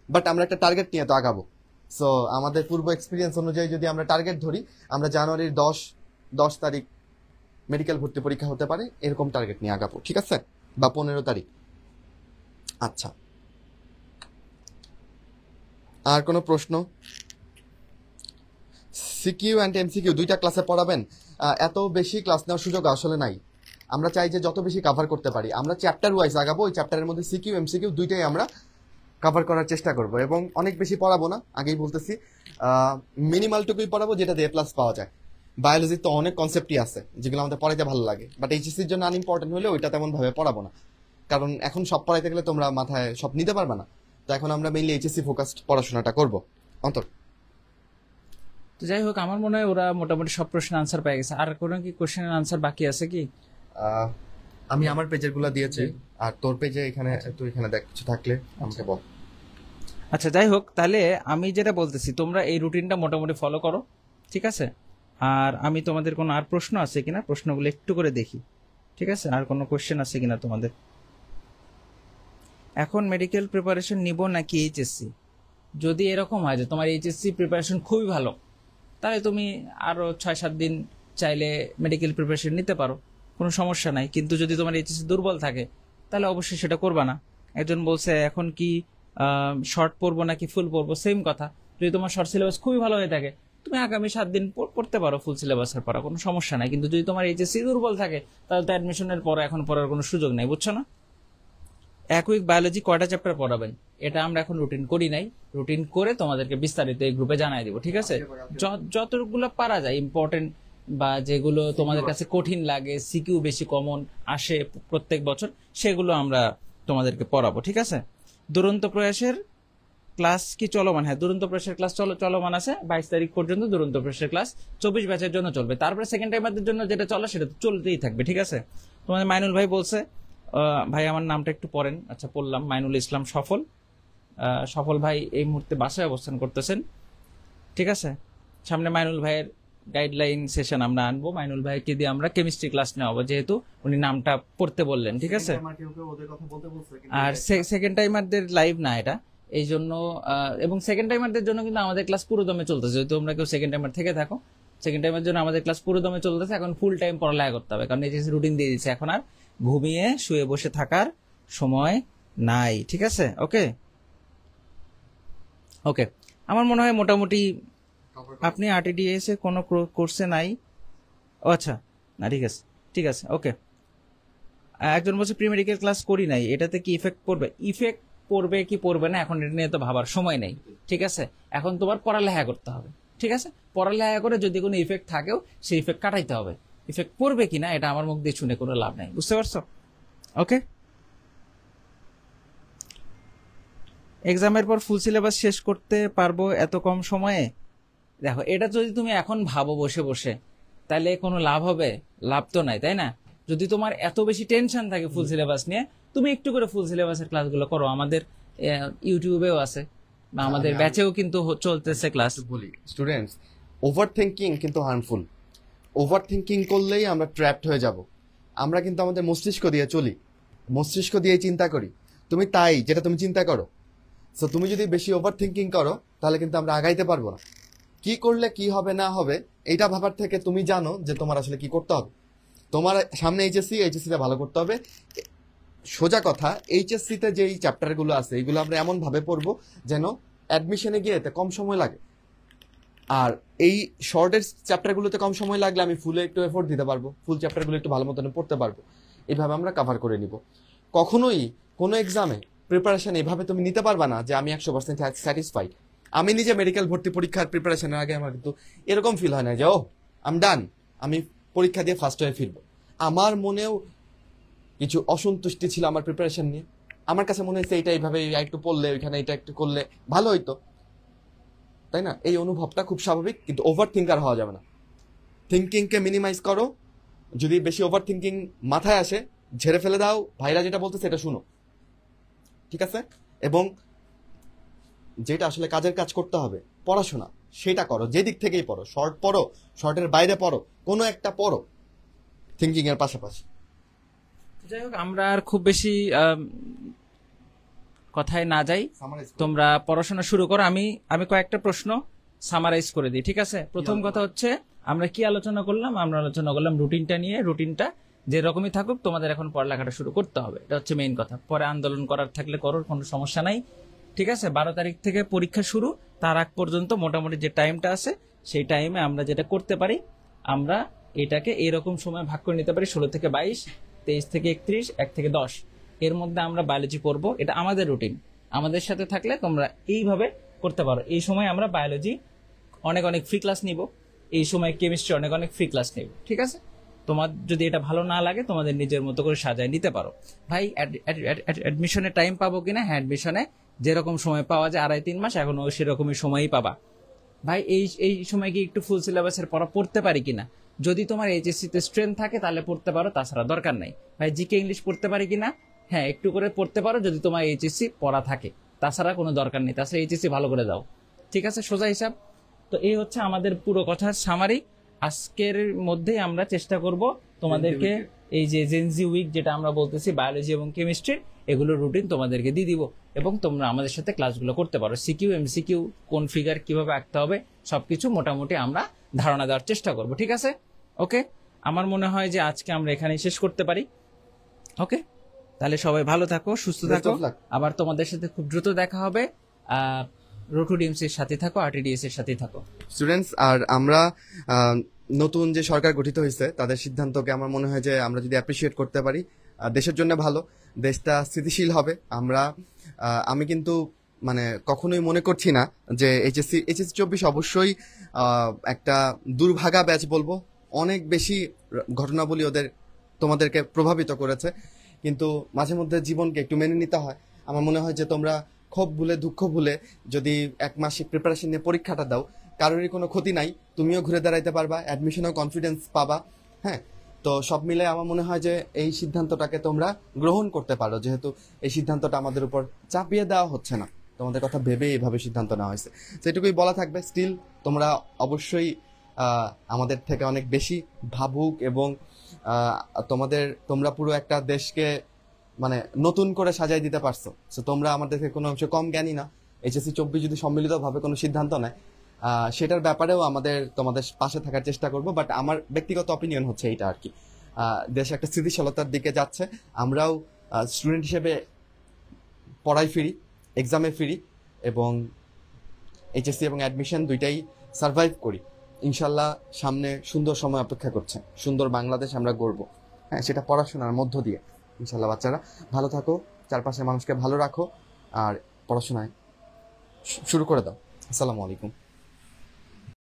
বাট আমরা একটা টার্গেট নিয়ে তো আগাবো। সো আমাদের পূর্ব এক্সপিরিয়েন্স অনুযায়ী যদি আমরা টার্গেট ধরি, আমরা জানুয়ারির 10 তারিখ মেডিকেল ভর্তি পরীক্ষা হতে পারে, এরকম টার্গেট নিয়ে আগাবো, ঠিক আছে? বা 15 তারিখ। আচ্ছা, আর কোনো প্রশ্ন? সিকিউ অ্যান্ড এমসিকিউ দুইটা ক্লাসে পড়াবেন? এত বেশি ক্লাস নেওয়ার সুযোগ আসলে নাই। আমরা চাই যে যত বেশি কভার করতে পারি, আমরা চ্যাপ্টার ওয়াইজ আগাবো। ওই চ্যাপ্টারের মধ্যে সিকিউ এমসিকিউ দুইটাই আমরা কভার করার চেষ্টা করব, এবং অনেক বেশি পড়াবো না, আগেই বলতেছি। মিনিমালটুকুই পড়াবো যেটা দিয়ে প্লাস পাওয়া যায়। বায়োলজির তো অনেক কনসেপ্টই আছে যেগুলো আমাদের পড়াইতে ভালো লাগে, বাট এইচএসসির জন্য আনইম্পর্টেন্ট হলে ওইটা তেমন ভাবে পড়াবো না, কারণ এখন সব পড়াইতে গেলে তোমরা মাথায় সব নিতে পারবে না। তো এখন আমরা মেইনলি এইচএসসি ফোকাসড পড়াশোনাটা করব। অন্তর, তো যাই হোক, আমার মনে হয় ওরা মোটামুটি সব প্রশ্নের আনসার পেয়ে গেছে। আর কোনো কি কোশ্চেনের আনসার বাকি আছে কি? আমি আমার পেজের গুলা দিয়েছি, আর তোর পেজে এখানে তুই এখানে দেখ, কিছু থাকলে আমাকে বল। আচ্ছা, যাই হোক, তাহলে আমি যেটা বলতেছি, তোমরা এই রুটিনটা মোটামুটি ফলো করো, ঠিক আছে? আর আমি তোমাদের কোনো আর প্রশ্ন আছে কিনা প্রশ্নগুলো একটু করে দেখি, ঠিক আছে? আর কোনো কোশ্চেন আছে কিনা তোমাদের? এখন মেডিকেল প্রিপারেশন নিব নাকি এইচএসসি? যদি এরকম হয় যে তোমার এইচএসসি প্রিপারেশন খুবই ভালো, তাহলে তুমি আরও 6-7 দিন চাইলে মেডিকেল প্রিপারেশন নিতে পারো, কোনো সমস্যা নাই। কিন্তু যদি তোমার এইচএসসি দুর্বল থাকে, তাহলে অবশ্যই সেটা করবা না। একজন বলছে এখন কি শর্ট পড়বো নাকি ফুল পড়বো, সেম কথা। যদি তোমার শর্ট সিলেবাস খুবই ভালো হয়ে থাকে, তুমি আগামী 7 দিন পড়তে পারো ফুল সিলেবাসের পড়া, কোনো সমস্যা নাই। কিন্তু যদি তোমার এইচএসসি দুর্বল থাকে, তাহলে তো অ্যাডমিশনের পর এখন পড়ার কোনো সুযোগ নেই, বুঝছো না? এক উইক বায়োলজি কয়টা চ্যাপ্টার পড়াবেন, এটা আমরা এখন রুটিন করি নাই। রুটিন করে তোমাদেরকে বিস্তারিত এই গ্রুপে জানাই দিব, ঠিক আছে? যতগুলো পারা যায় ইম্পর্টেন্ট, বা যেগুলো তোমাদের কাছে কঠিন লাগে, সিকিউ বেশি কমন আসে প্রত্যেক বছর, সেগুলো আমরা তোমাদেরকে পড়াবো, ঠিক আছে? দুরন্ত প্রয়াসের ক্লাস কি চলমান? হ্যাঁ, দুরন্ত প্রয়াসের ক্লাস চলমান আছে 22 তারিখ পর্যন্ত। দুরন্ত প্রয়াসের ক্লাস 24 ব্যাচের জন্য চলবে। তারপরে সেকেন্ড টাইমারদের জন্য যেটা চলে সেটা তো চলতেই থাকবে, ঠিক আছে? তোমাদের মাইনুল ভাই বলছে, ভাই আমার নামটা একটু পড়েন। আচ্ছা, পড়লাম, মাইনুল ইসলাম সফল। সফল ভাই এই মুহূর্তে বাসায় অবস্থান করতেছেন, ঠিক আছে? সামনে মাইনুল ভাইয়ের গাইডলাইন সেশন আমরা আনবো, মাইনুল ভাইকে দিয়ে আমরা কেমিস্ট্রি ক্লাস নেওয়াবো, যেহেতু উনি নামটা পড়তে বললেন, ঠিক আছে? আর সেকেন্ড টাইমারদের লাইভ না এটা, এই জন্য। এবং সেকেন্ড টাইমারদের জন্য কিন্তু আমাদের ক্লাস পুরো দমে চলতেছে। যদি তোমরা কেউ সেকেন্ড টাইমার থেকে থাকো, সেকেন্ড টাইমের জন্য আমাদের ক্লাস পুরো দমে চলতেছে। এখন ফুল টাইম পড়ালেখা করতে হবে, কারণ এইচএসসি রুটিন দিয়ে দিচ্ছে। এখন আর ঘুমিয়ে শুয়ে বসে থাকার সময় নাই, ঠিক আছে? ওকে ওকে, আমার মনে হয় মোটামুটি আপনি আরটিডিএস এর কোনো কোর্সে নাই? ও আচ্ছা, না ঠিক আছে, ঠিক আছে, ওকে। একজন বলছে প্রি মেডিকেল ক্লাস করি নাই, এটাতে কি ইফেক্ট পড়বে? ইফেক্ট পড়বে কি পড়বে না এখন এটা নিয়ে তো ভাবার সময় নেই, ঠিক আছে? এখন তোমার পড়ালেখা করতে হবে, ঠিক আছে? পড়ালেখা করে যদি কোনো ইফেক্ট থাকেও, সেই ইফেক্ট কাটাইতে হবে। ইফেক্ট পড়বে কিনা এটা আমার মুখ দিয়ে শুনে কোনো লাভ নাই, বুঝতে পারছো? ওকে, এক্সামের পর ফুল সিলেবাস শেষ করতে পারবো এত কম সময়ে? দেখো, এটা যদি তুমি এখন ভাবো বসে বসে, তাহলে কোনো লাভ হবে? লাভ তো নাই, তাই না? যদি তোমার এত বেশি টেনশন থাকে ফুল সিলেবাস নিয়ে, তুমি একটু করে ফুল সিলেবাসের ক্লাসগুলো করো। আমাদের ইউটিউবেও আছে, বা আমাদের ব্যাচেও কিন্তু চলতেছে ক্লাস। বলি স্টুডেন্টস, ওভার থিঙ্কিং কিন্তু হার্মফুল। ওভার থিঙ্কিং করলেই আমরা ট্র্যাপড হয়ে যাব। আমরা কিন্তু আমাদের মস্তিষ্ক দিয়ে চলি, মস্তিষ্ক দিয়ে চিন্তা করি। তুমি তাই যেটা তুমি চিন্তা করো। সো তুমি যদি বেশি ওভার থিঙ্কিং করো, তাহলে কিন্তু আমরা আগাইতে পারবো না। কি করলে কি হবে না হবে এইটা ভাবার থেকে তুমি জানো যে তোমার আসলে কি করতে হবে। তোমার সামনে এইচএসসিতে ভালো করতে হবে। সোজা কথা, এইচএসসিতে যে এই চ্যাপ্টারগুলো আছে, এইগুলো আমরা এমন ভাবে পড়বো যেন অ্যাডমিশনে গিয়ে এতে কম সময় লাগে। আর এই শর্টের চ্যাপ্টারগুলোতে কম সময় লাগলে আমি ফুলে একটু এফোর্ট দিতে পারবো, ফুল চ্যাপ্টারগুলো একটু ভালো মতন পড়তে পারবো। এইভাবে আমরা কভার করে নিব। কখনোই কোনো এক্সামে প্রিপারেশন এভাবে তুমি নিতে পারবা না যে আমি 100% স্যাটিসফাইড। আমি নিজে মেডিকেল ভর্তি পরীক্ষার প্রিপারেশনের আগে আমার কিন্তু এরকম ফিল হয় না যে ও আম ডান, আমি পরীক্ষা দিয়ে ফার্স্ট হয়ে ফিরবো। আমার মনেও কিছু অসন্তুষ্টি ছিল আমার প্রিপারেশন নিয়ে। আমার কাছে মনে হচ্ছে এইটা এইভাবে একটু পড়লে ওইখানে এটা একটু করলে ভালো হইতো, তাই না? এই অনুভবটা খুব স্বাভাবিক, কিন্তু ওভার থিঙ্কার হওয়া যাবে না। থিঙ্কিংকে মিনিমাইজ করো। যদি বেশি ওভার থিঙ্কিং মাথায় আসে, ঝেড়ে ফেলে দাও, ভাইরা যেটা বলতে সেটা শুনো, ঠিক আছে? এবং যেটা আসলে কাজের কাজ করতে হবে, পড়াশোনা, সেটা করো। যে দিক থেকেই পড়ো, শর্ট পড়ো, শর্টের বাইরে পড়ো, কোনো একটা পড়ো থিঙ্কিং এর পাশাপাশি। যাই হোক, আমরা আর খুব বেশি কথায় না যাই, তোমরা পড়াশোনা শুরু করো। আমি কয়েকটা প্রশ্ন সামারাইজ করে দিই, ঠিক আছে? প্রথম কথা হচ্ছে, আমরা কি আলোচনা করলাম? আমরা আলোচনা করলাম রুটিনটা নিয়ে। রুটিনটা যেরকমই থাকুক, তোমাদের এখন পড়ালেখাটা শুরু করতে হবে, এটা হচ্ছে মেইন কথা। পরে আন্দোলন করার থাকলে করো, কোনো সমস্যা নাই, ঠিক আছে? 12 তারিখ থেকে পরীক্ষা শুরু, তার আগ পর্যন্ত মোটামুটি যে টাইমটা আছে, সেই টাইমে আমরা যেটা করতে পারি, আমরা এটাকে এরকম সময় ভাগ করে নিতে পারি: 16 থেকে 22, 23 থেকে 31, 1 থেকে 10, এর মধ্যে আমরা বায়োলজি পড়বো। এটা আমাদের রুটিন। আমাদের সাথে থাকলে তোমরা এইভাবে করতে পারো। এই সময় আমরা বায়োলজি অনেক অনেক ফ্রি ক্লাস নিব, এই সময় কেমিস্ট্রি অনেক অনেক ফ্রি ক্লাস নিব, ঠিক আছে? তোমার যদি এটা ভালো না লাগে, তোমাদের নিজের মতো করে সাজায় নিতে পারো। ভাই, অ্যাডমিশনে টাইম পাবো কিনা? হ্যাঁ, অ্যাডমিশনে যেরকম সময় পাওয়া যায় 2.5-3 মাস, এখনো সেরকমই সময়ই পাবা। ভাই, এই সময় কি একটু ফুল সিলেবাসের পড়া পড়তে পারি কিনা? যদি তোমার এইচএসসি তে স্ট্রেংথ থাকে তাহলে পড়তে পারো, তাছাড়া দরকার নাই। ভাই, জিকে ইংলিশ পড়তে পারি কিনা? হ্যাঁ, একটু করে পড়তে পারো যদি তোমার এইচএসসি পড়া থাকে, তাছাড়া কোনো দরকার নেই। তাছাড়া এইচএসসি ভালো করে দাও, ঠিক আছে? সোজা হিসাব। তো এই হচ্ছে আমাদের পুরো কথার সামারি। আজকের মধ্যেই আমরা চেষ্টা করব তোমাদেরকে এই যে জেনজি উইক যেটা আমরা বলতেছি, বায়োলজি এবং কেমিস্ট্রি, এগুলোর রুটিন তোমাদেরকে দিয়ে দিব, এবং তোমরা আমাদের সাথে ক্লাসগুলো করতে পারো। সিকিউ, এমসিকিউ, কোন ফিগার কিভাবে আঁকতে হবে, সবকিছু মোটামুটি আমরা ধারণা দেওয়ার চেষ্টা করব, ঠিক আছে? ওকে, আমার মনে হয় যে আজকে আমরা এখানেই শেষ করতে পারি। ওকে, তাহলে সবাই ভালো থাকো, সুস্থ থাকো। আবার তোমাদের সাথে খুব দ্রুত দেখা হবে। রোটু ডিএমসি এর সাথে থাকো, আরটিডিএস এর সাথে থাকো স্টুডেন্টস। আর আমরা নতুন যে সরকার গঠিত হয়েছে তাদের সিদ্ধান্তকে আমার মনে হয় যে আমরা যদি অ্যাপ্রিসিয়েট করতে পারি, দেশের জন্য ভালো, দেশটা স্থিতিশীল হবে। আমি কিন্তু মানে কখনোই মনে করছি না যে এইচএসসি 24 অবশ্যই একটা দুর্ভাগা ব্যাচ বলবো। অনেক বেশি ঘটনাবলী তোমাদেরকে প্রভাবিত করেছে, কিন্তু মাঝে মধ্যে জীবনকে একটু মেনে নিতে হয়। আমার মনে হয় যে তোমরা ক্ষোভ ভুলে, দুঃখ ভুলে যদি 1 মাসিক প্রিপারেশন নিয়ে পরীক্ষাটা দাও, কারোরই কোনো ক্ষতি নাই, তুমিও ঘুরে দাঁড়াইতে পারবা, অ্যাডমিশনেও কনফিডেন্স পাবা। হ্যাঁ, তো সব মিলে আমার মনে হয় যে এই সিদ্ধান্তটাকে তোমরা গ্রহণ করতে পারো, যেহেতু এই সিদ্ধান্তটা আমাদের উপর চাপিয়ে দেওয়া হচ্ছে না, তোমাদের কথা ভেবে এইভাবে সিদ্ধান্ত নেওয়া হয়েছে। তো এটুকুই বলা থাকবে। স্টিল তোমরা অবশ্যই আমাদের থেকে অনেক বেশি ভাবুক, এবং তোমরা পুরো একটা দেশকে মানে নতুন করে সাজাই দিতে পারছো। তো তোমরা আমাদের থেকে কোনো অংশ কম জ্ঞানী না। এইচএসসি 24 যদি সম্মিলিতভাবে কোনো সিদ্ধান্ত নেয়, সেটার ব্যাপারেও তোমাদের পাশে থাকার চেষ্টা করব। বাট আমার ব্যক্তিগত অপিনিয়ন হচ্ছে এইটা আর কি, দেশ একটা স্থিতিশীলতার দিকে যাচ্ছে। আমরাও স্টুডেন্ট হিসেবে পড়াই ফিরি, এক্সামে ফিরি, এবং এইচএসসি এবং অ্যাডমিশন দুইটাই সার্ভাইভ করি। ইনশাল্লাহ সামনে সুন্দর সময় অপেক্ষা করছে, সুন্দর বাংলাদেশ আমরা গড়ব। হ্যাঁ, সেটা পড়াশোনার মধ্য দিয়ে। ইনশাল্লাহ বাচ্চারা ভালো থাকো, চারপাশের মানুষকে ভালো রাখো, আর পড়াশোনায় শুরু করে দাও। আসসালামু আলাইকুম।